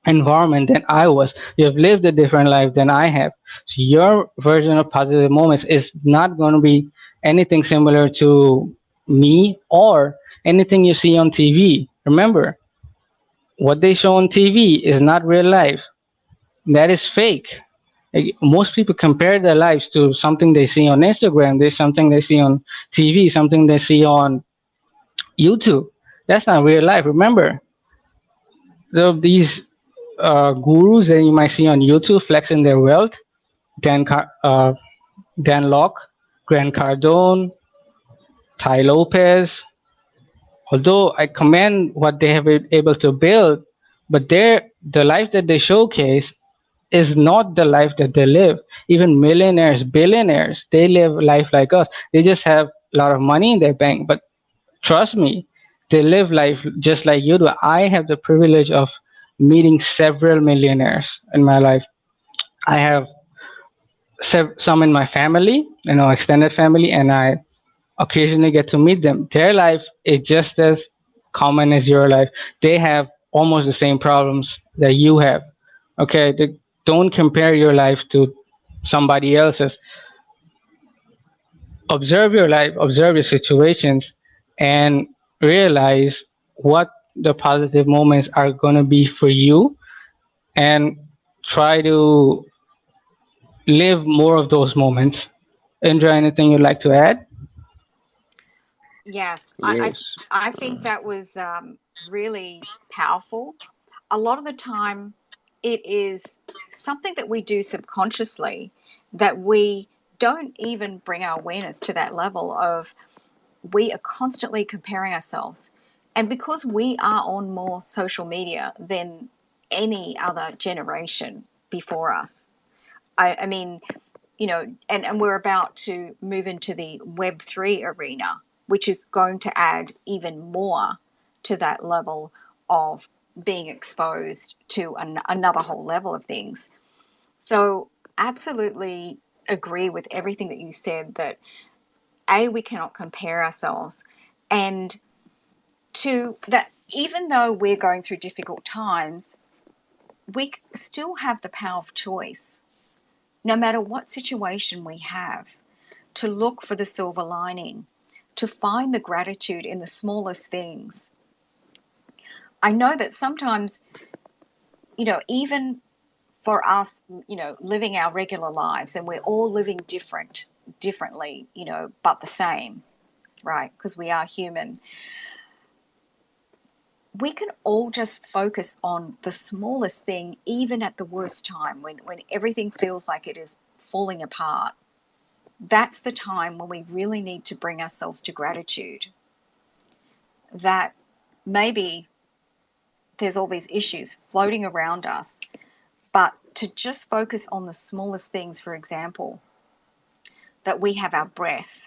environment than I was. You have lived a different life than I have. So your version of positive moments is not going to be anything similar to me or anything you see on TV. Remember, what they show on TV is not real life. That is fake. Like, most people compare their lives to something they see on Instagram. There's something they see on TV, something they see on YouTube. That's not real life. Remember, these gurus that you might see on YouTube flexing their wealth, Dan Locke, Grant Cardone, Ty Lopez. Although I commend what they have been able to build, but the life that they showcase is not the life that they live. Even millionaires, billionaires, they live life like us. They just have a lot of money in their bank, but trust me, they live life just like you do. I have the privilege of meeting several millionaires in my life. I have some in my family, extended family, and I occasionally get to meet them. Their life is just as common as your life. They have almost the same problems that you have. Okay, don't compare your life to somebody else's. Observe your life, observe your situations, and realize what the positive moments are going to be for you, and try to live more of those moments. Indra, anything you'd like to add? Yes, Yes. I think that was really powerful. A lot of the time, it is something that we do subconsciously, that we don't even bring our awareness to that level of. We are constantly comparing ourselves. And because we are on more social media than any other generation before us, I mean, and we're about to move into the Web3 arena, which is going to add even more to that level of being exposed to another whole level of things. So, absolutely agree with everything that you said, that we cannot compare ourselves, and to that, even though we're going through difficult times, we still have the power of choice, no matter what situation we have, to look for the silver lining, to find the gratitude in the smallest things. I know that sometimes, even for us, living our regular lives, and we're all living differently, but the same, right? Because we are human. We can all just focus on the smallest thing, even at the worst time, when everything feels like it is falling apart. That's the time when we really need to bring ourselves to gratitude. That maybe there's all these issues floating around us, but to just focus on the smallest things, for example, that we have our breath.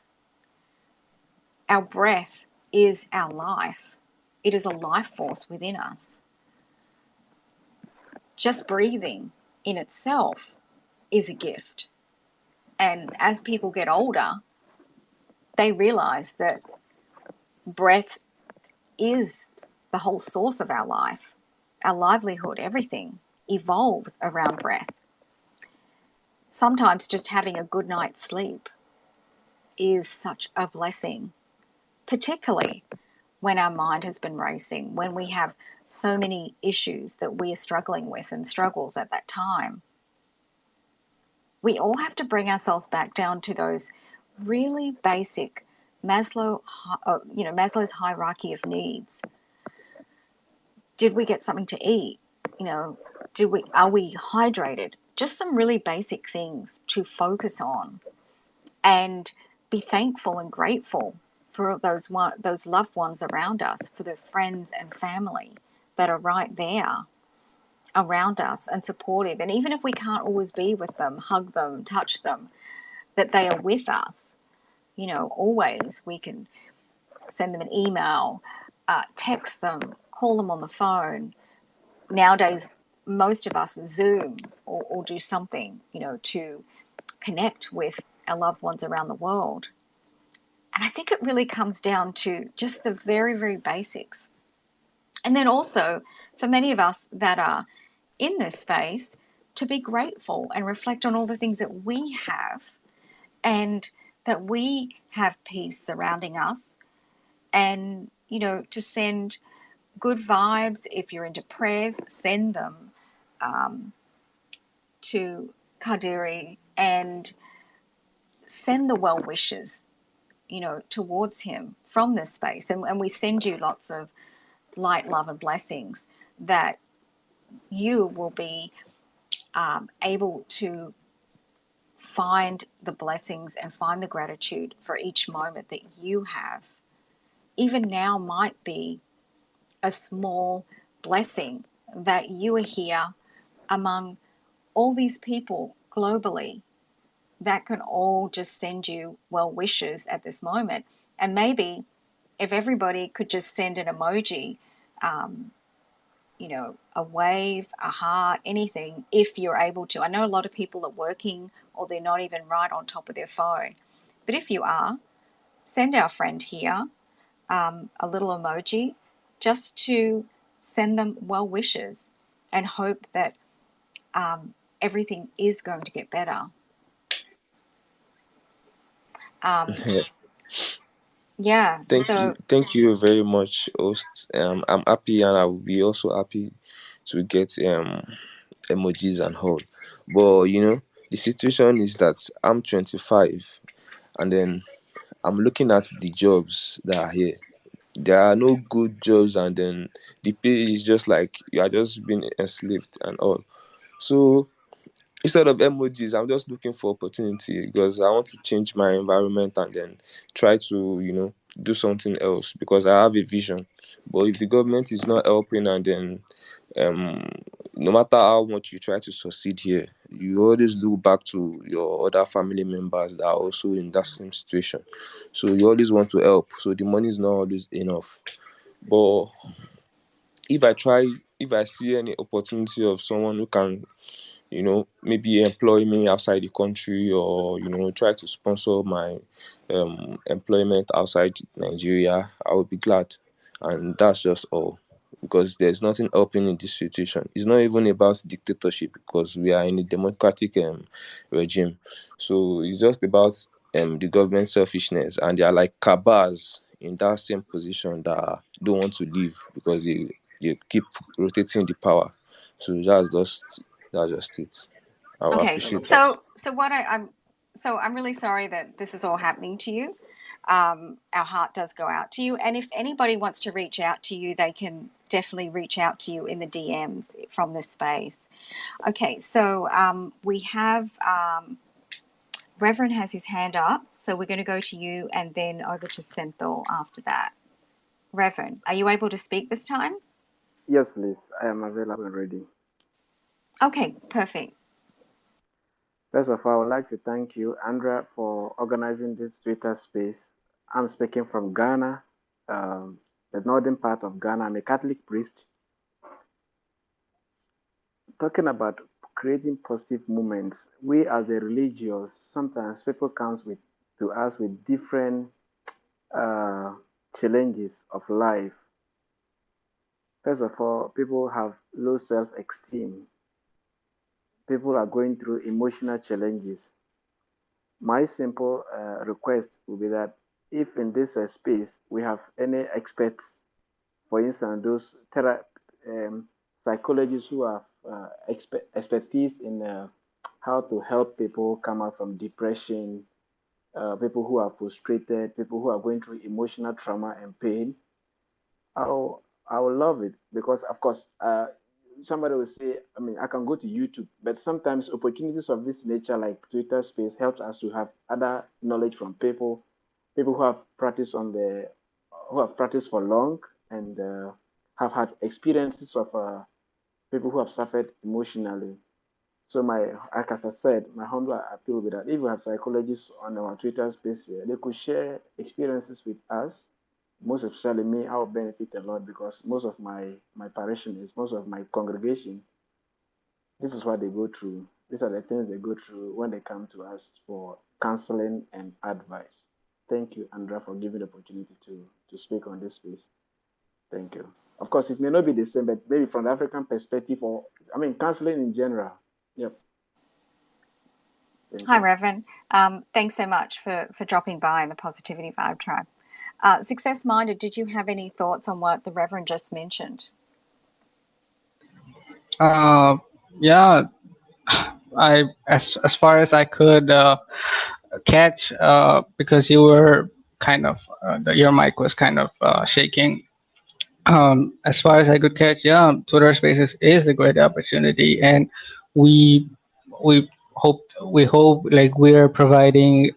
Our breath is our life, it is a life force within us. Just breathing in itself is a gift. And as people get older, they realize that breath is the whole source of our life. Our livelihood, everything evolves around breath. Sometimes just having a good night's sleep is such a blessing, particularly when our mind has been racing, when we have so many issues that we are struggling with and struggles at that time. We all have to bring ourselves back down to those really basic Maslow's hierarchy of needs. Did we get something to eat? Are we hydrated? Just some really basic things to focus on, and be thankful and grateful for those loved ones around us, for the friends and family that are right there around us and supportive. And even if we can't always be with them, hug them, touch them, that they are with us. Always we can send them an email, text them, call them on the phone. Nowadays, most of us Zoom or do something, to connect with our loved ones around the world. And I think it really comes down to just the very, very basics. And then also, for many of us that are in this space, to be grateful and reflect on all the things that we have, and that we have peace surrounding us, and to send good vibes. If you're into prayers, send them to Kadiri, and send the well wishes towards him from this space. And we send you lots of light, love, and blessings, that you will be able to find the blessings and find the gratitude for each moment that you have. Even now might be a small blessing that you are here among all these people globally that can all just send you well wishes at this moment. And maybe if everybody could just send an emoji, a wave, a heart, anything, if you're able to. I know a lot of people are working, or they're not even right on top of their phone. But if you are, send our friend here a little emoji, just to send them well wishes and hope that everything is going to get better. Um, Yeah. So Thank you very much, host. I'm happy, and I will be also happy to get emojis and all. But the situation is that I'm 25, and then I'm looking at the jobs that are here. There are no good jobs, and then the pay is just like you are just being enslaved and all. So instead of emojis, I'm just looking for opportunity because I want to change my environment and then try to do something else because I have a vision. But if the government is not helping, and then um no matter how much you try to succeed here, you always look back to your other family members that are also in that same situation. So you always want to help, so the money is not always enough. But if I try, if I see any opportunity of someone who can maybe employ me outside the country, or try to sponsor my employment outside Nigeria, I would be glad. And that's just all, because there's nothing helping in this situation. It's not even about dictatorship, because we are in a democratic regime. So it's just about the government selfishness, and they are like cabals in that same position that don't want to leave because they keep rotating the power. So that's just it. I will okay. appreciate that. So what I'm really sorry that this is all happening to you. Our heart does go out to you, and if anybody wants to reach out to you, they can definitely reach out to you in the DMs from this space. Okay, so we have Reverend has his hand up, so we're going to go to you and then over to Senthil after that. Reverend, are you able to speak this time? Yes, please. I am available and ready. Okay, perfect. First of all, I would like to thank you, Andra, for organizing this Twitter space. I'm speaking from Ghana, the northern part of Ghana. I'm a Catholic priest. Talking about creating positive moments, we as a religious, sometimes people comes with to us with different uh, challenges of life. First of all, people have low self-esteem. People are going through emotional challenges. My simple request would be that if in this space we have any experts, for instance, those psychologists who have expertise in how to help people come out from depression, people who are frustrated, people who are going through emotional trauma and pain, I will love it because, of course, somebody will say, I mean, I can go to YouTube, but sometimes opportunities of this nature, like Twitter Space, helps us to have other knowledge from people who have practiced who have practiced for long and have had experiences of people who have suffered emotionally. So like as I said, my humble appeal will be that if we have psychologists on our Twitter space here, they could share experiences with us. Most especially me, I will benefit a lot because most of my parishioners, most of my congregation, this is what they go through. These are the things they go through when they come to us for counseling and advice. Thank you, Andra, for giving the opportunity to speak on this space. Thank you. Of course, it may not be the same, but maybe from the African perspective, or I mean, counseling in general. Yep. Thank Hi, you. Reverend. Thanks so much for dropping by in the Positivity Vibe Tribe. Success Minded, did you have any thoughts on what the Reverend just mentioned? Uh, yeah, I as far as I could catch, because you were kind of your mic was kind of shaking. As far as I could catch, yeah, Twitter Spaces is a great opportunity, and we we we hope like we're providing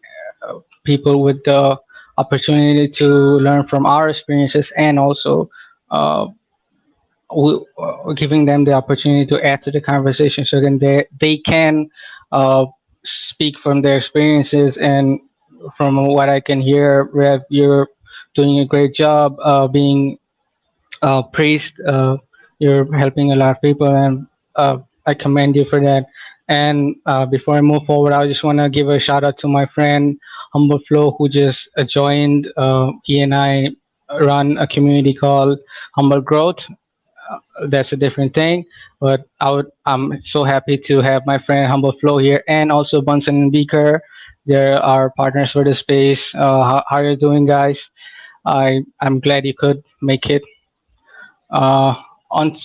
people with the opportunity to learn from our experiences, and also uh, giving them the opportunity to add to the conversation, so then they can uh, speak from their experiences. And from what I can hear, Rev, you're doing a great job being priest. You're helping a lot of people, and I commend you for that. And before I move forward, I just want to give a shout out to my friend Humble Flow, who just joined. He and I run a community called Humble Growth. That's a different thing, but I'm so happy to have my friend Humble Flow here, and also Bunsen and Beaker. They're our partners for the space. How are you doing, guys? I'm glad you could make it. Uh, on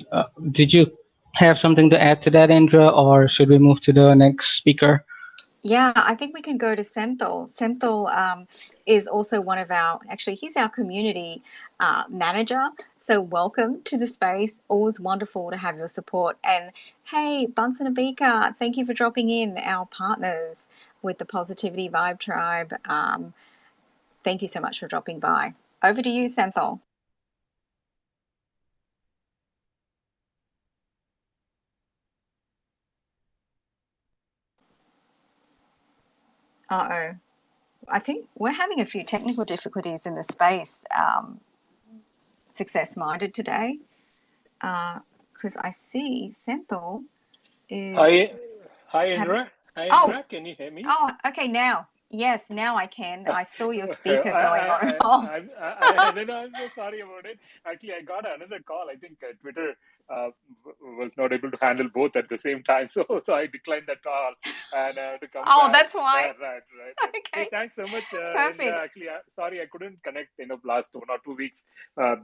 Did you have something to add to that, Indra, or should we move to the next speaker? Yeah, I think we can go to Senthil. Senthil is also one of actually, he's our community manager. So, welcome to the space. Always wonderful to have your support. And hey, Bunsen and Beaker, thank you for dropping in, our partners with the Positivity Vibe Tribe. Thank you so much for dropping by. Over to you, Senthil. Uh-oh. I think we're having a few technical difficulties in the space, Success Minded today, because I see Senthil is Hi, having. Indra. Hi, Oh, Indra. Can you hear me? oh, okay, now. Yes, now I can. I saw your speaker going on and I, off. no, I'm so sorry about it. Actually, I got another call. I think Twitter was not able to handle both at the same time, so I declined that call and to come Oh, back. that's why. Right. Hey, Okay, thanks so much, Indra. perfect. Actually, sorry I couldn't connect last 1 or 2 weeks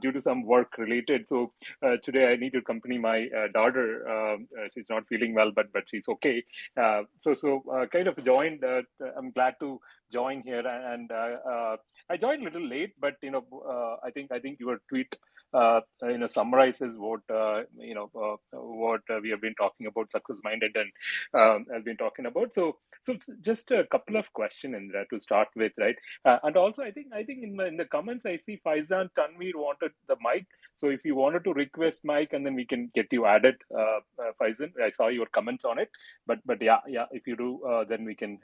due to some work related. So today I need to accompany my daughter. She's not feeling well, but she's okay. Kind of joined. I'm glad to join here, and I joined a little late, but I think your tweet summarizes what what we have been talking about, success minded, and I've been talking about. So just a couple of questions in there to start with, right? And also, I think in the comments I see Faizan Tanveer wanted the mic. So if you wanted to request mic, and then we can get you added, Faizan. I saw your comments on it, but yeah, if you do, then we can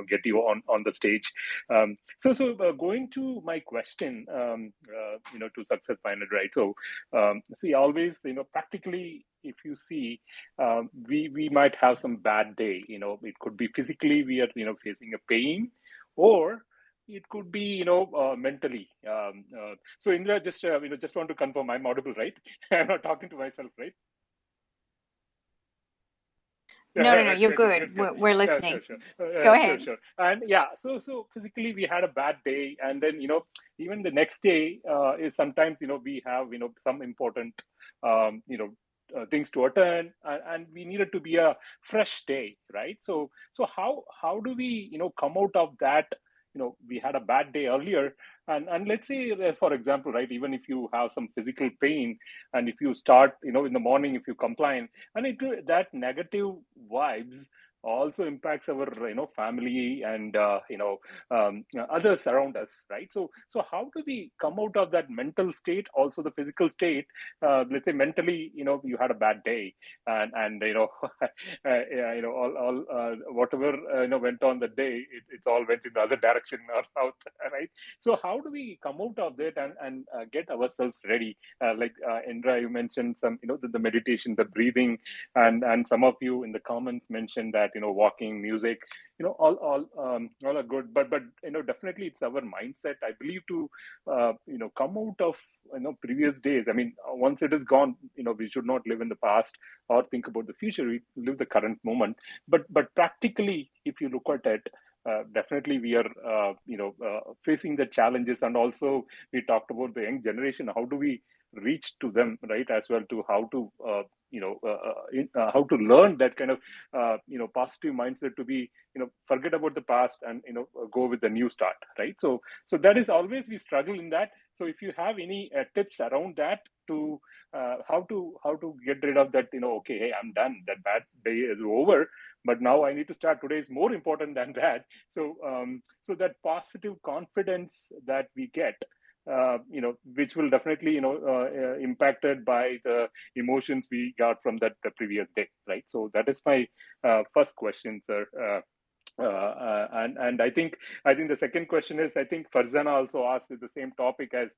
get you on the stage. Going to my question, to success finder, right? So see, always, practically, if you see, we might have some bad day. It could be physically we are facing a pain, or it could be mentally. So Indra, just want to confirm I'm audible, right? I'm not talking to myself, right? No, you're Good, good. good, good. We're Yeah, listening. sure, sure, Go sure, ahead. sure. And yeah, so physically we had a bad day, and then even the next day is sometimes we have some important things to attend, and we needed to be a fresh day, right? So how do we come out of that? We had a bad day earlier, and let's say for example, right, even if you have some physical pain, and if you start in the morning, if you complain, and that negative vibes also impacts our family and others around us, right? So how do we come out of that mental state, also the physical state? Let's say mentally, you had a bad day, and yeah, all whatever went on the day, it's all went in the other direction or south, right? So how do we come out of that and get ourselves ready? Like Indra, you mentioned some the meditation, the breathing, and some of you in the comments mentioned that walking, music, all are good, but definitely it's our mindset, I believe, to come out of previous days. I mean, once it is gone, we should not live in the past or think about the future. We live the current moment. But practically, if you look at it, definitely we are facing the challenges. And also we talked about the young generation. How do we reach to them, right, as well, to how to how to learn that kind of positive mindset, to be forget about the past and go with the new start, right? So that is always we struggle in that. So if you have any tips around that, to how to get rid of that, okay, hey, I'm done, that bad day is over, but now I need to start. Today is more important than that. So that positive confidence that we get, which will definitely impacted by the emotions we got from that the previous day, right? So that is my first question, sir. And I think the second question is, I think Farzana also asked the same topic as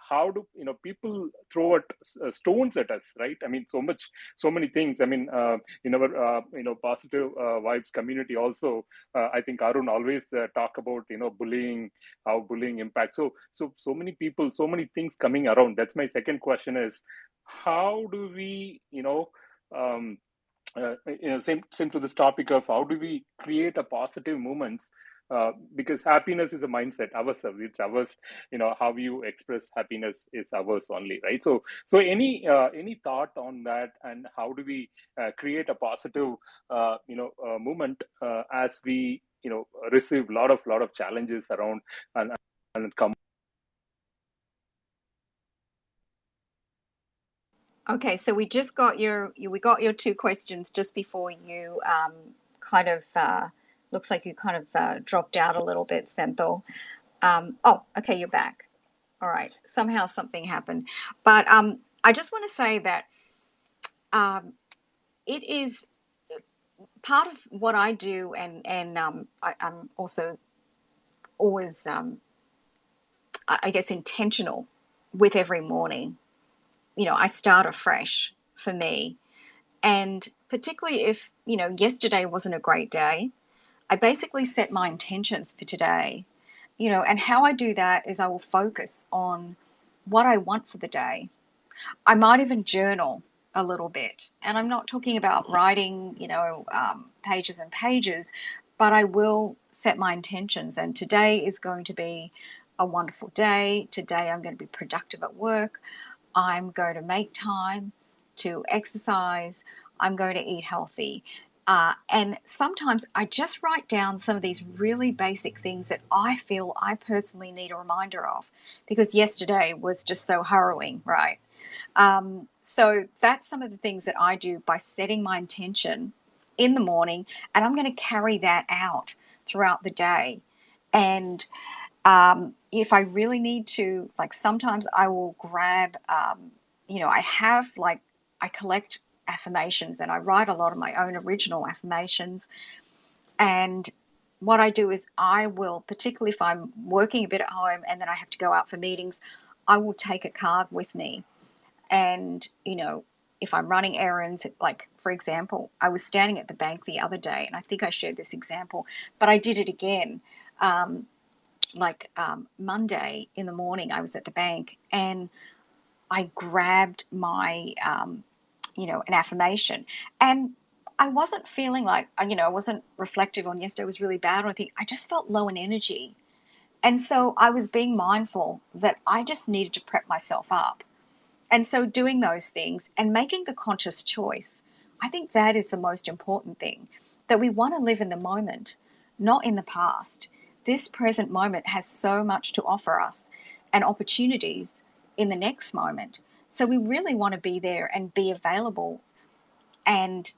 how do people throw stones at us, right? I mean, so many things. I mean, in our positive vibes community also, I think Arun always talk about bullying, how bullying impacts. So many people, so many things coming around. That's my second question is, how do we um, same to this topic of how do we create a positive moments, because happiness is a mindset ourselves, it's ours. How you express happiness is ours only, right? So any thought on that, and how do we create a positive moment as we receive lot of challenges around, and come. Okay, so we got your two questions just before you kind of looks like you kind of dropped out a little bit, Senthil. Oh, okay, you're back. All right. Somehow something happened, but I just want to say that it is part of what I do, and I'm also always I guess intentional with every morning. I start afresh for me. And particularly if, yesterday wasn't a great day, I basically set my intentions for today. And how I do that is I will focus on what I want for the day. I might even journal a little bit. And I'm not talking about writing, pages and pages, but I will set my intentions. And today is going to be a wonderful day. Today I'm going to be productive at work. I'm going to make time to exercise. I'm going to eat healthy. And sometimes I just write down some of these really basic things that I feel I personally need a reminder of, because yesterday was just so harrowing, right? So that's some of the things that I do by setting my intention in the morning, and I'm going to carry that out throughout the day. And if I really need to, like sometimes I will grab, I collect affirmations and I write a lot of my own original affirmations. And what I do is I will, particularly if I'm working a bit at home and then I have to go out for meetings, I will take a card with me. And, if I'm running errands, like, for example, I was standing at the bank the other day, and I think I shared this example, but I did it again. Monday in the morning, I was at the bank and I grabbed my, an affirmation. And I wasn't feeling like, I wasn't reflective on yesterday was really bad or anything. I just felt low in energy. And so I was being mindful that I just needed to prep myself up. And so doing those things and making the conscious choice, I think that is the most important thing, that we want to live in the moment, not in the past. This present moment has so much to offer us and opportunities in the next moment. So we really want to be there and be available and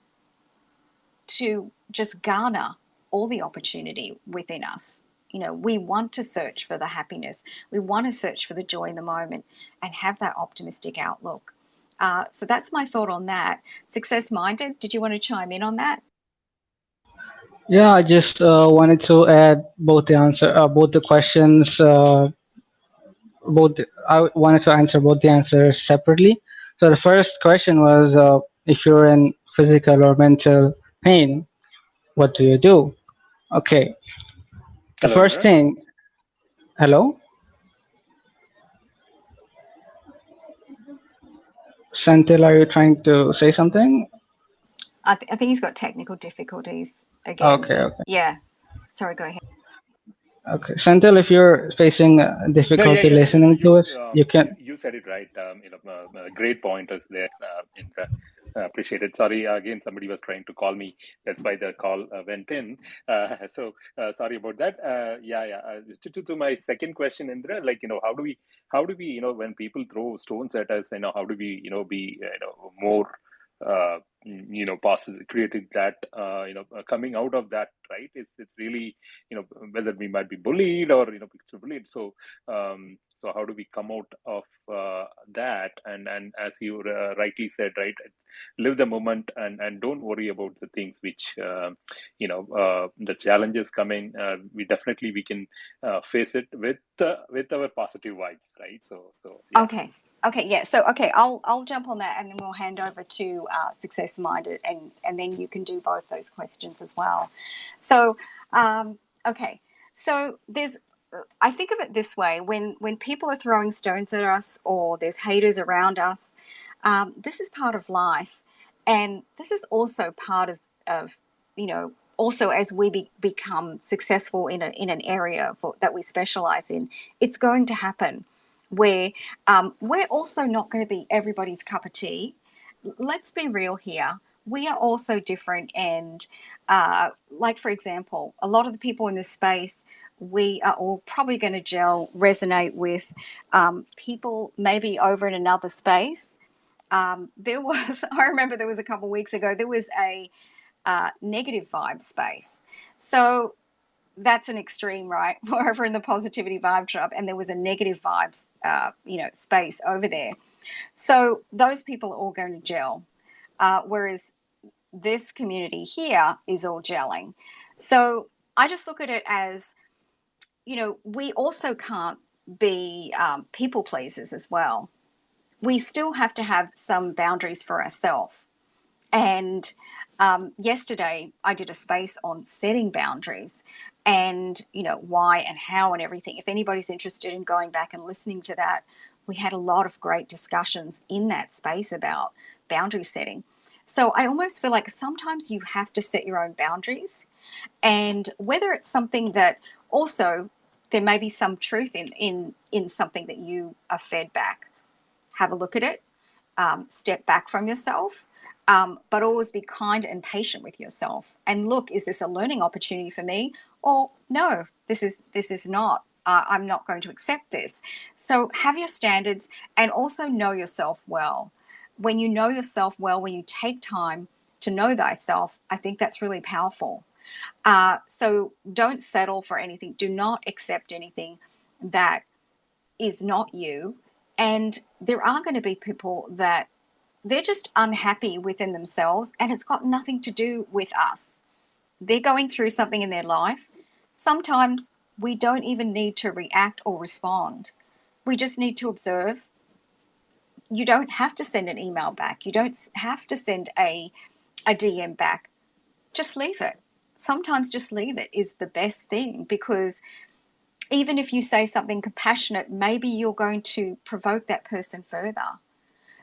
to just garner all the opportunity within us. We want to search for the happiness. We want to search for the joy in the moment and have that optimistic outlook. So that's my thought on that. Success minded, did you want to chime in on that? Yeah, I just wanted to add both the questions. I wanted to answer both the answers separately. So the first question was, if you're in physical or mental pain, what do you do? Okay, the Hello, first Indra. thing. Hello, Santil, are you trying to say something? I think he's got technical difficulties again. Okay, okay, Yeah. Sorry, go ahead. okay. Santil, if you're facing No, yeah, difficulty yeah. listening to us, you can. You said it right. Great pointers there, Indra. Appreciate it. Sorry, again, somebody was trying to call me. That's why the call went in. Sorry about that. Yeah. To my second question, Indra, how do we, when people throw stones at us, how do we, be, more, positive, creating that, coming out of that, right? It's really, whether we might be bullied or, bullied. So how do we come out of that? And as you rightly said, right, live the moment and don't worry about the things which the challenges coming. We can face it with our positive vibes, right? So yeah. Okay, yeah. So okay, I'll jump on that, and then we'll hand over to Success Minded, and then you can do both those questions as well. So okay, so there's I think of it this way: when people are throwing stones at us, or there's haters around us, this is part of life, And this is also part of also as we become successful in an area that we specialize in, it's going to happen where we're also not going to be everybody's cup of tea. Let's be real here. We are also different. And like, for example, a lot of the people in this space, we are all probably going to resonate with people maybe over in another space. There was, I remember there was a couple of weeks ago, there was a negative vibe space. So that's an extreme, right? We're over in the positivity vibe shop, and there was a negative vibes, space over there. So those people are all going to gel, whereas this community here is all gelling. So I just look at it as, we also can't be people pleasers as well. We still have to have some boundaries for ourselves. And yesterday I did a space on setting boundaries and, why and how and everything. If anybody's interested in going back and listening to that, we had a lot of great discussions in that space about boundary setting. So I almost feel like sometimes you have to set your own boundaries, and whether it's something that also there may be some truth in something that you are fed back, have a look at it, step back from yourself, but always be kind and patient with yourself. And look, is this a learning opportunity for me? Or no, this is not. I'm not going to accept this. So have your standards and also know yourself well. When you know yourself well, when you take time to know thyself, I think that's really powerful. So don't settle for anything. Do not accept anything that is not you. And there are going to be people that they're just unhappy within themselves, and it's got nothing to do with us. They're going through something in their life. Sometimes we don't even need to react or respond. We just need to observe. You don't have to send an email back. You don't have to send a DM back. Just leave it. Sometimes just leave it is the best thing, because even if you say something compassionate, maybe you're going to provoke that person further.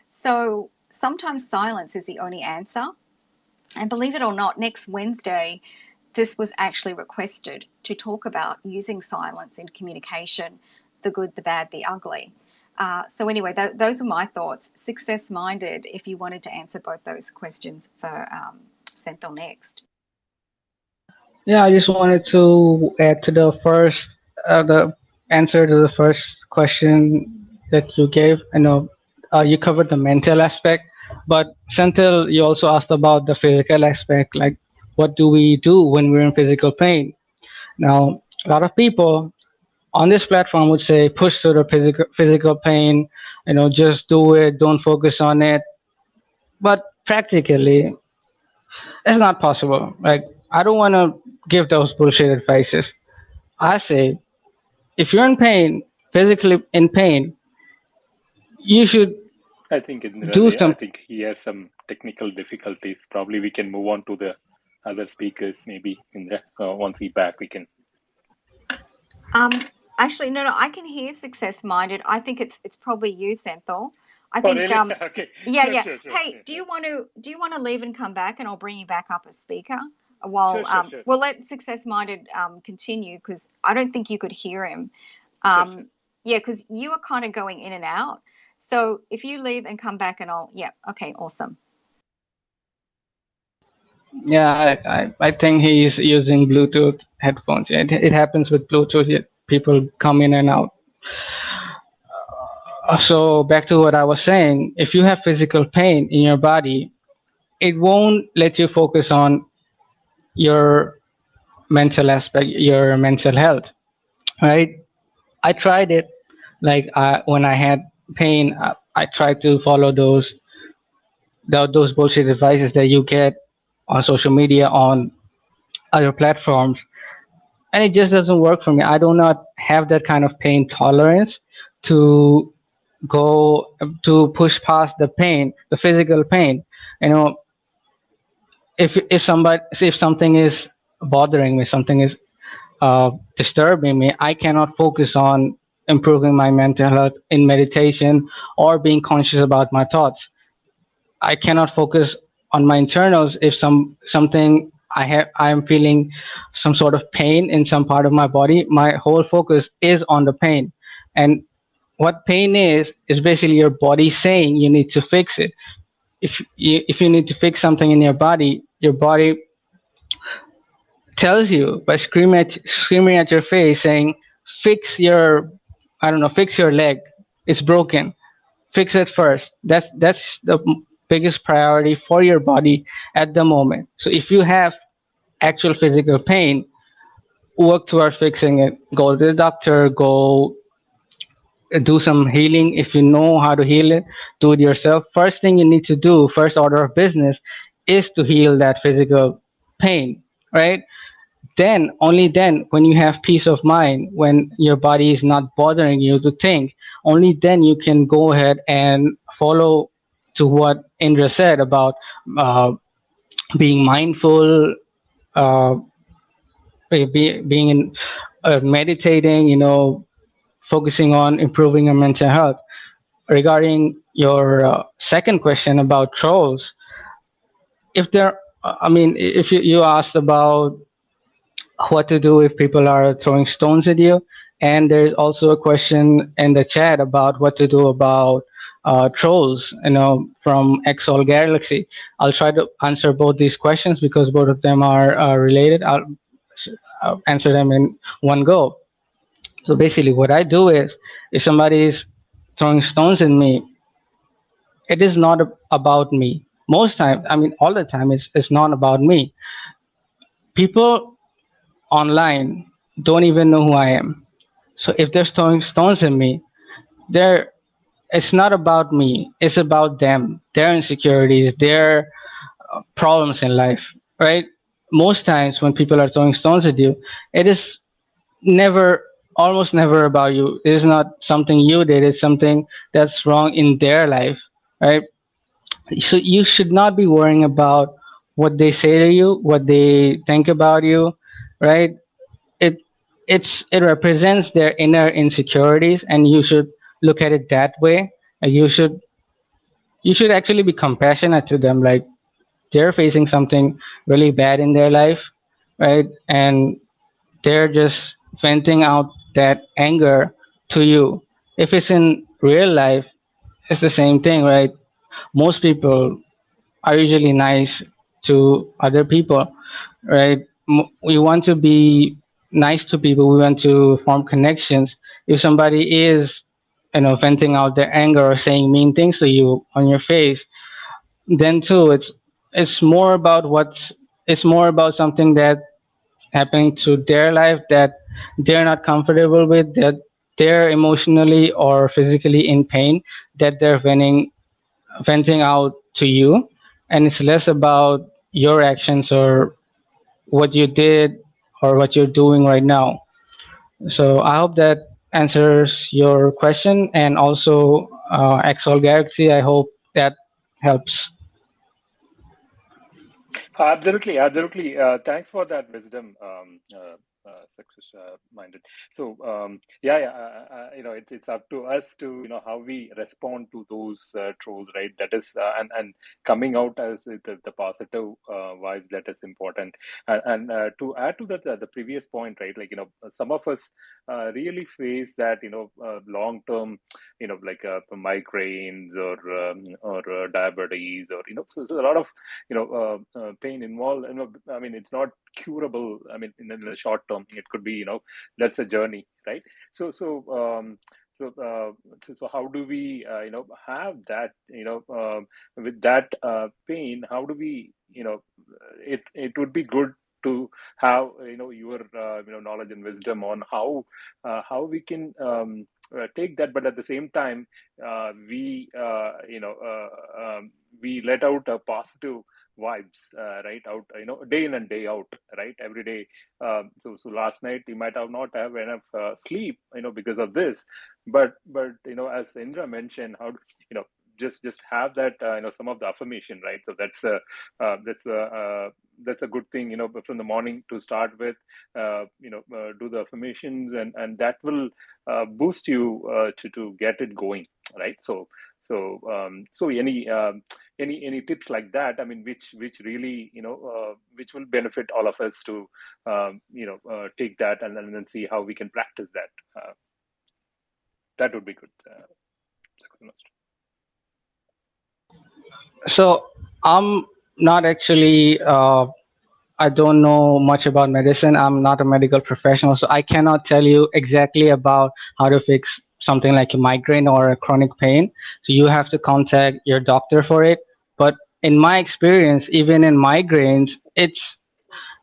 So sometimes silence is the only answer. And believe it or not, next Wednesday, this was actually requested to talk about using silence in communication, the good, the bad, the ugly. So anyway, those were my thoughts. Success minded, if you wanted to answer both those questions for Senthil next. Yeah, I just wanted to add to the answer to the first question that you gave. I know you covered the mental aspect, but Senthil, you also asked about the physical aspect, like what do we do when we're in physical pain? Now, a lot of people on this platform would say push through the physical pain, just do it, don't focus on it. But practically, it's not possible. Like, I don't want to give those bullshit advices. I say, if you're in pain, physically in pain, you should I think Indra, do I some. think he has some technical difficulties. Probably we can move on to the other speakers. Maybe Indra, once he back, we can. Um, Actually, no, I can hear success minded. I think it's probably you, Senthil. I Oh, think really? Okay. yeah, Sure, yeah. sure, sure. Hey, Yeah, do yeah. you want to leave and come back, and I'll bring you back up as speaker while Sure, sure, sure, we'll let success minded continue, because I don't think you could hear him. sure, sure. Yeah, because you are kind of going in and out. So if you leave and come back, and yeah, okay, awesome. Yeah, I think he's using Bluetooth headphones. It happens with Bluetooth. People come in and out. So back to what I was saying. If you have physical pain in your body, it won't let you focus on your mental aspect, your mental health, right? I tried it. Like when I had pain, I tried to follow those bullshit advices that you get on social media, on other platforms, and it just doesn't work for me. I do not have that kind of pain tolerance to go to push past the pain, the physical pain. You know, if something is bothering me, something is disturbing me, I cannot focus on improving my mental health in meditation or being conscious about my thoughts. I cannot focus on my internals. If something I am feeling some sort of pain in some part of my body, my whole focus is on the pain. And what pain is basically your body saying you need to fix it. If you need to fix something in your body tells you by screaming at your face, saying, "Fix your, I don't know, fix your leg. It's broken. Fix it first." That's the biggest priority for your body at the moment. So if you have actual physical pain, work towards fixing it. Go to the doctor. Go do some healing. If you know how to heal it, do it yourself. First thing you need to do, first order of business, is to heal that physical pain, right? Then, only then, when you have peace of mind, when your body is not bothering you to think, only then you can go ahead and follow to what Indra said about uh, being mindful, uh, being in, meditating, focusing on improving your mental health. Regarding your second question about trolls, if there, I mean, if you asked about what to do if people are throwing stones at you. And there's also a question in the chat about what to do about trolls, from Exol Galaxy. I'll try to answer both these questions because both of them are related. I'll answer them in one go. So basically, what I do is, if somebody is throwing stones at me, it is not about me. Most times, I mean, all the time, it's not about me. People online don't even know who I am. So if they're throwing stones at me, they're it's not about me. It's about them, their insecurities, their problems in life, right? Most times when people are throwing stones at you, it is never, almost never about you. It is not something you did. It's something that's wrong in their life, right? So you should not be worrying about what they say to you, what they think about you, right? it it represents their inner insecurities, and you should look at it that way. And you should actually be compassionate to them, like they're facing something really bad in their life, right? And they're just venting out that anger to you. If it's in real life, it's the same thing, right? Most people are usually nice to other people, right? We want to be nice to people. We want to form connections. If somebody is, venting out their anger or saying mean things to you on your face, then too, it's more about it's more about something that happening to their life that they're not comfortable with, that they're emotionally or physically in pain, that they're venting out to you. And it's less about your actions or what you did or what you're doing right now. So I hope that answers your question. And also, Exol Galaxy, I hope that helps. Absolutely, absolutely. Thanks for that wisdom, success minded. So, yeah, yeah, it's up to us to how we respond to those trolls, right? That is, and coming out as the positive vibes, that is important. And to add to that, the previous point, right? Like some of us really face that long term, like migraines or diabetes, or so a lot of pain involved. I mean, it's not curable. I mean, in the short term, it could be that's a journey, right? So so how do we have that with that pain? How do we it would be good to have your knowledge and wisdom on how we can take that, but at the same time we we let out a positive vibes, right, out day in and day out, right, every day. So last night you might have not have enough sleep because of this, but as Indra mentioned, how just have that some of the affirmation, right? So that's a that's a good thing, from the morning to start with. Do the affirmations, and that will boost you to get it going, right? So any tips like that, I mean, which really, which will benefit all of us to take that, and then see how we can practice that. That would be good. So I'm not actually. I don't know much about medicine. I'm not a medical professional, so I cannot tell you exactly about how to fix something like a migraine or a chronic pain. So you have to contact your doctor for it. But in my experience, even in migraines, it's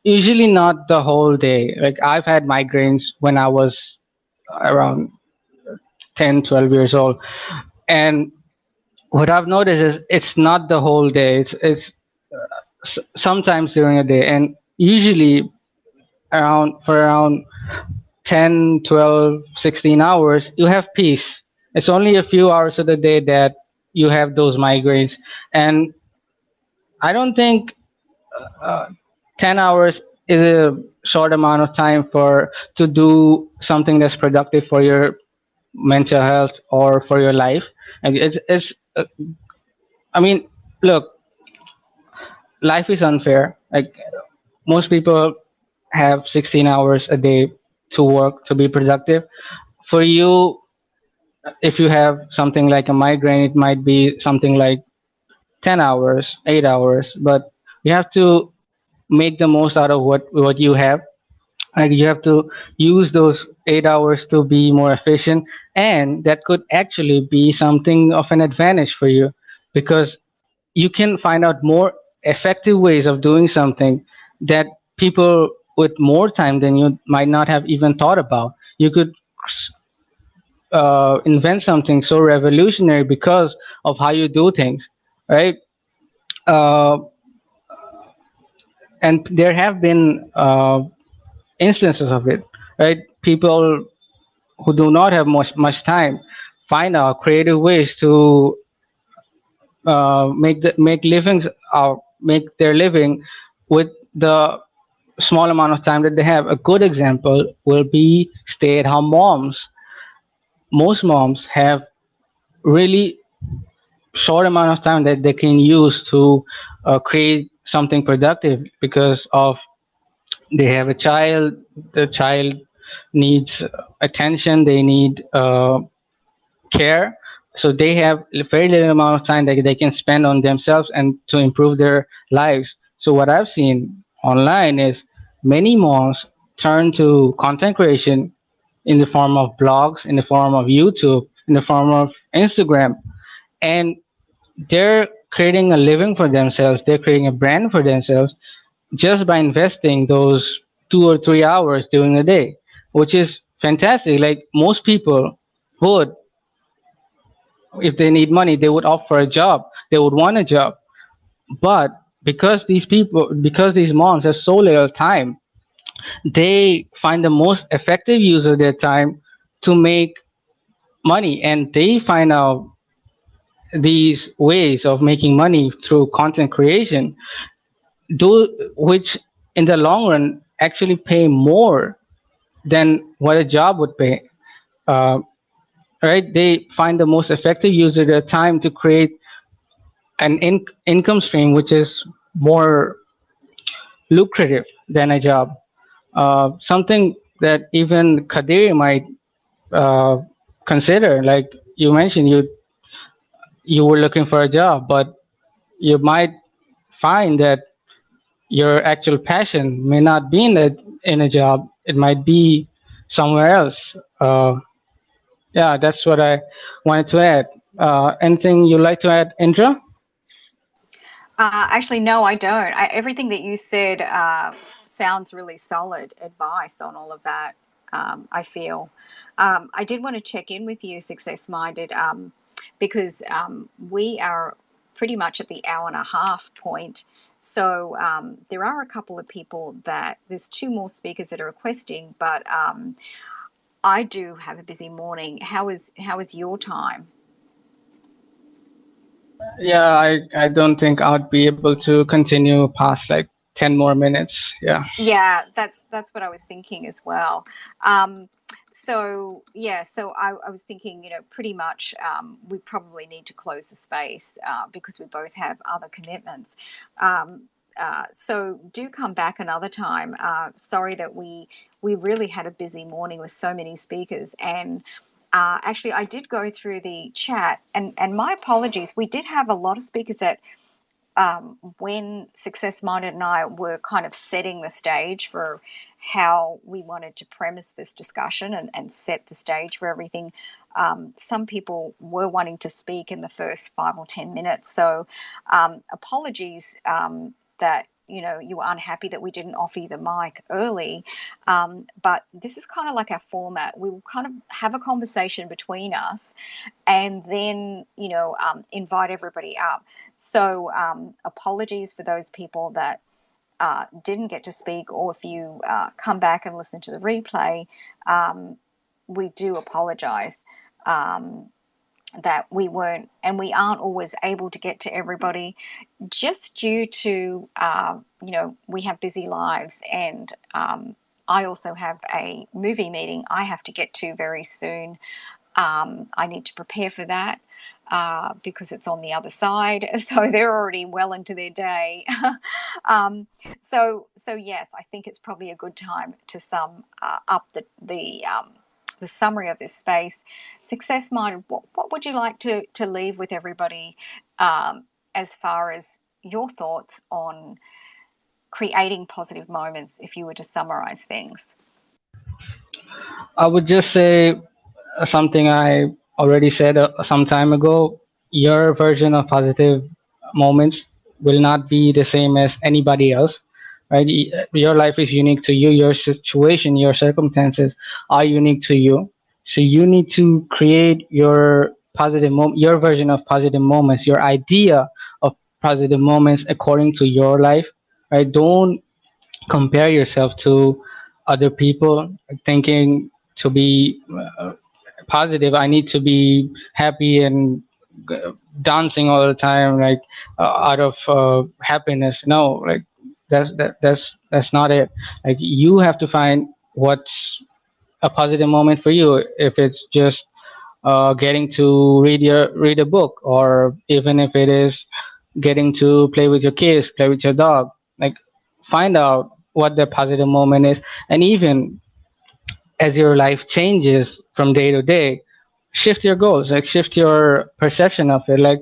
usually not the whole day. Like I've had migraines when I was around 10, 12 years old. And what I've noticed is it's not the whole day. It's sometimes during a day. And usually around 10, 12, 16 hours, you have peace. It's only a few hours of the day that you have those migraines. And I don't think 10 hours is a short amount of time for to do something that's productive for your mental health or for your life. And it's I mean, look, life is unfair. Like most people have 16 hours a day to work to be productive. For you, if you have something like a migraine, it might be something like 10 hours, 8 hours, but you have to make the most out of what you have. Like you have to use those 8 hours to be more efficient, and that could actually be something of an advantage for you because you can find out more effective ways of doing something that people with more time than you might not have even thought about. You could invent something so revolutionary because of how you do things, right? Uh, and there have been instances of it, right? People who do not have much time find out creative ways to make livings make their living with the small amount of time that they have. A good example will be stay-at-home moms. Most moms have really short amount of time that they can use to create something productive because of they have a child. The child needs attention, they need care, so they have a very little amount of time that they can spend on themselves and to improve their lives. So what I've seen online is many moms turn to content creation in the form of blogs, in the form of YouTube, in the form of Instagram, and they're creating a living for themselves. They're creating a brand for themselves just by investing those 2 or 3 hours during the day, which is fantastic. Like most people would, if they need money, they would opt for a job. They would want a job. But because these moms have so little time, they find the most effective use of their time to make money, and they find out these ways of making money through content creation, do which in the long run actually pay more than what a job would pay. Uh, right? They find the most effective use of their time to create an income stream which is more lucrative than a job. Something that even Kadir might uh, consider. Like you mentioned, you were looking for a job, but you might find that your actual passion may not be in a job. It might be somewhere else. Yeah, that's what I wanted to add. Anything you'd like to add, Indra? Actually, no, I don't. Everything that you said sounds really solid advice on all of that. I feel. I did want to check in with you, Success Minded, because we are pretty much at the hour and a half point. So there are a couple of people that there's two more speakers that are requesting, but I do have a busy morning. How is your time? Yeah, I don't think I'd be able to continue past like 10 more minutes. Yeah. Yeah, that's what I was thinking as well. So yeah, so I was thinking, pretty much we probably need to close the space because we both have other commitments. So do come back another time. Sorry that we really had a busy morning with so many speakers, and actually I did go through the chat, and my apologies. We did have a lot of speakers that when Success Minded and I were kind of setting the stage for how we wanted to premise this discussion and set the stage for everything, some people were wanting to speak in the first 5 or 10 minutes. So apologies that you were unhappy that we didn't offer you the mic early, but this is kind of like our format. We will kind of have a conversation between us and then invite everybody up. So apologies for those people that didn't get to speak, or if you come back and listen to the replay, we do apologize that we weren't and we aren't always able to get to everybody, just due to we have busy lives, and I also have a movie meeting I have to get to very soon. I need to prepare for that because it's on the other side. So they're already well into their day. So yes, I think it's probably a good time to sum up the summary of this space. Success Minded, what would you like to leave with everybody as far as your thoughts on creating positive moments if you were to summarize things? I would just say something I already said some time ago. Your version of positive moments will not be the same as anybody else, right? Your life is unique to you. Your situation, your circumstances are unique to you. So you need to create your your version of positive moments, your idea of positive moments according to your life, right? Don't compare yourself to other people thinking to be positive I need to be happy and dancing all the time, like out of happiness. No, like that's not it. Like you have to find what's a positive moment for you. If it's just getting to read a book, or even if it is getting to play with your kids, play with your dog, like find out what the positive moment is. And even as your life changes from day to day, shift your goals, like shift your perception of it. Like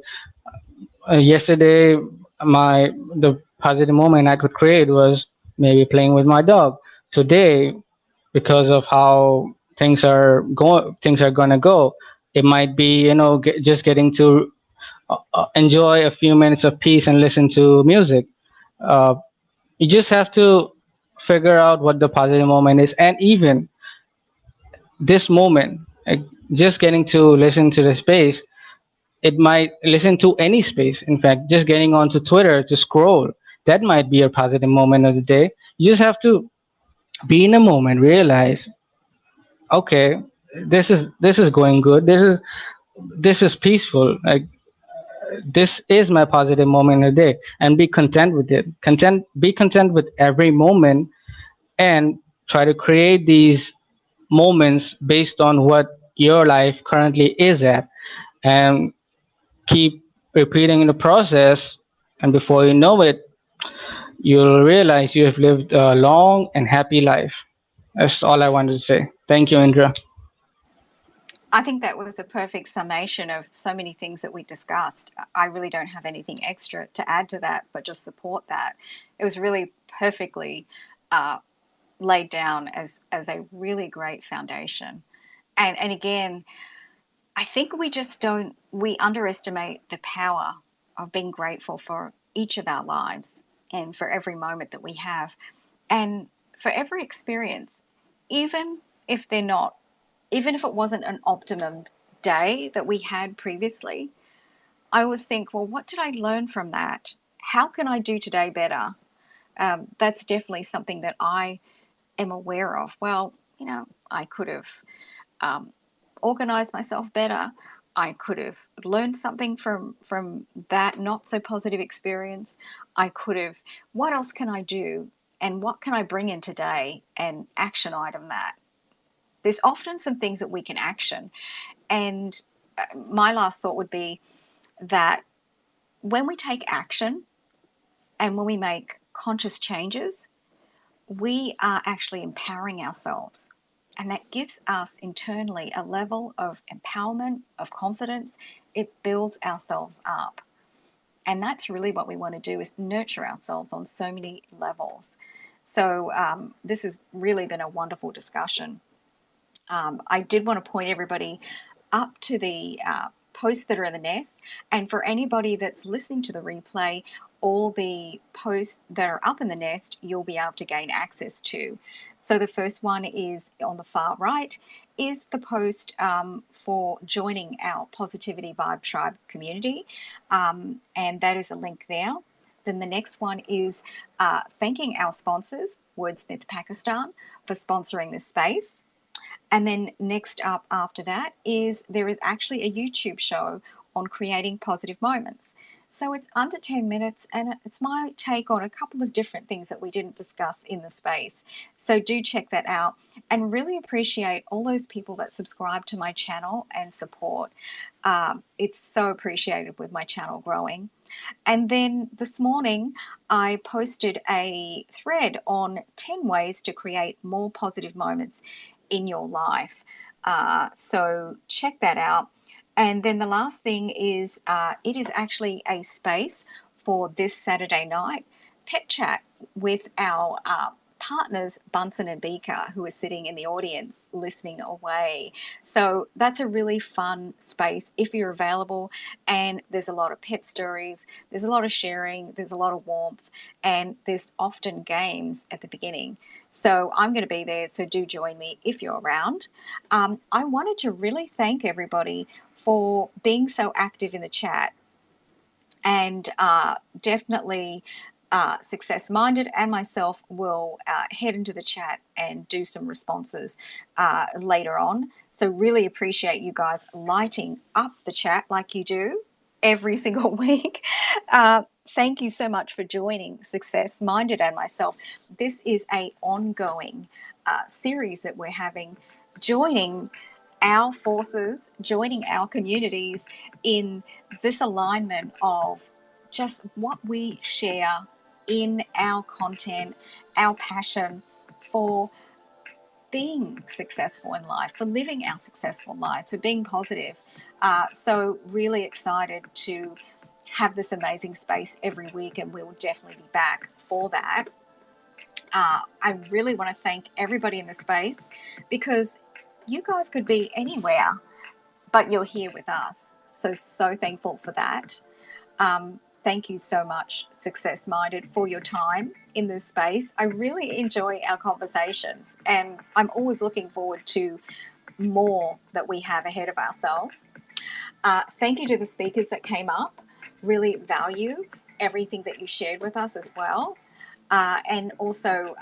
yesterday, the positive moment I could create was maybe playing with my dog. Today, because of how things are gonna go, it might be just getting to enjoy a few minutes of peace and listen to music. uh, you just have to figure out what the positive moment is. And even this moment, like just getting to listen to the space, it might listen to any space. In fact, just getting onto Twitter to scroll, that might be a positive moment of the day. You just have to be in a moment, realize, okay, this is going good, this is peaceful, like this is my positive moment of the day, and be content with it. Be content with every moment, and try to create these moments based on what your life currently is at, and keep repeating the process. And before you know it, you'll realize you have lived a long and happy life. That's all I wanted to say. Thank you, Indra. I think that was a perfect summation of so many things that we discussed. I really don't have anything extra to add to that, but just support that. It was really perfectly uh, laid down as a really great foundation. And again, I think we underestimate the power of being grateful for each of our lives and for every moment that we have and for every experience, even if they're not, even if it wasn't an optimum day that we had previously. I always think, well, what did I learn from that? How can I do today better? That's definitely something that I am aware of. Well, I could have um, organized myself better. I could have learned something from that not so positive experience. I could have, what else can I do? And what can I bring in today and action item that? There's often some things that we can action. And my last thought would be that when we take action and when we make conscious changes, we are actually empowering ourselves. And that gives us internally a level of empowerment, of confidence. It builds ourselves up. And that's really what we want to do, is nurture ourselves on so many levels. So this has really been a wonderful discussion. I did want to point everybody up to the posts that are in the nest. And for anybody that's listening to the replay, all the posts that are up in the nest, you'll be able to gain access to. So the first one is on the far right, is the post for joining our Positivity Vibe Tribe community. And that is a link there. Then the next one is thanking our sponsors, Wordsmith Pakistan, for sponsoring this space. And then next up after that is there is actually a YouTube show on creating positive moments. So it's under 10 minutes and it's my take on a couple of different things that we didn't discuss in the space. So do check that out, and really appreciate all those people that subscribe to my channel and support. It's so appreciated with my channel growing. And then this morning, I posted a thread on 10 ways to create more positive moments in your life. So check that out. And then the last thing is it is actually a space for this Saturday night, Pet Chat with our partners, Bunsen and Beaker, who are sitting in the audience listening away. So that's a really fun space if you're available. And there's a lot of pet stories, there's a lot of sharing, there's a lot of warmth, and there's often games at the beginning. So I'm going to be there, so do join me if you're around. I wanted to really thank everybody for being so active in the chat, and definitely Success Minded and myself will head into the chat and do some responses later on. So really appreciate you guys lighting up the chat like you do every single week. Thank you so much for joining Success Minded and myself. This is an ongoing series that we're having, joining our forces, joining our communities in this alignment of just what we share in our content, our passion for being successful in life, for living our successful lives, for being positive. So really excited to have this amazing space every week, and we will definitely be back for that. I really want to thank everybody in the space, because you guys could be anywhere, but you're here with us. So thankful for that. Thank you so much, Success Minded, for your time in this space. I really enjoy our conversations, and I'm always looking forward to more that we have ahead of ourselves. Thank you to the speakers that came up. Really value everything that you shared with us as well. And also,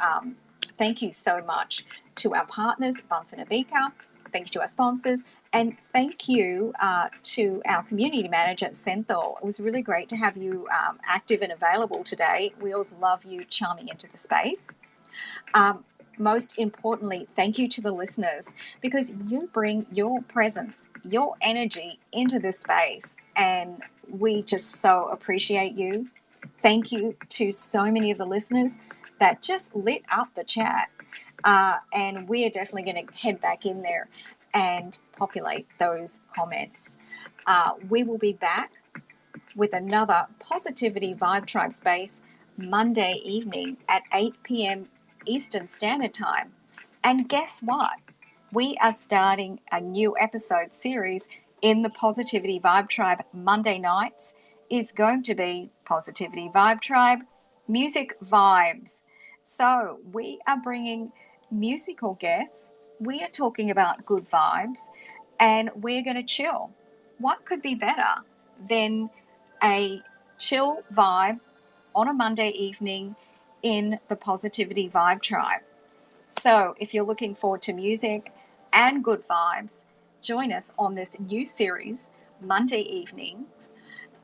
thank you so much to our partners, Bunsen and Beaker. Thank you to our sponsors. And thank you to our community manager, Senthil. It was really great to have you active and available today. We always love you charming into the space. Most importantly, thank you to the listeners, because you bring your presence, your energy into this space, and we just so appreciate you. Thank you to so many of the listeners that just lit up the chat, and we are definitely going to head back in there and populate those comments. We will be back with another Positivity Vibe Tribe space Monday evening at 8 p.m. Eastern Standard Time. And guess what? We are starting a new episode series in the Positivity Vibe Tribe. Monday nights is going to be Positivity Vibe Tribe Music Vibes. So we are bringing musical guests. We are talking about good vibes, and we're going to chill. What could be better than a chill vibe on a Monday evening in the Positivity Vibe Tribe? So if you're looking forward to music and good vibes, join us on this new series Monday evenings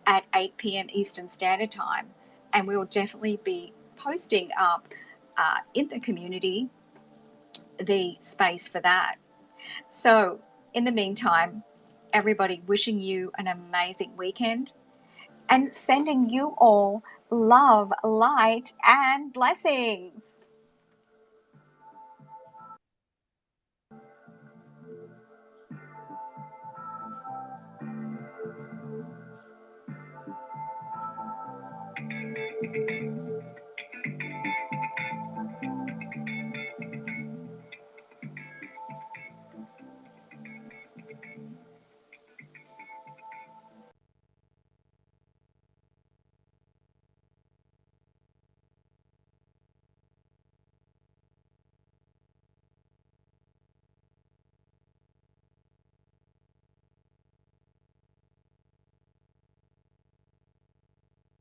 at 8 p.m. Eastern Standard Time. And we will definitely be posting up in the community the space for that. So, in the meantime, everybody, wishing you an amazing weekend and sending you all love, light, and blessings.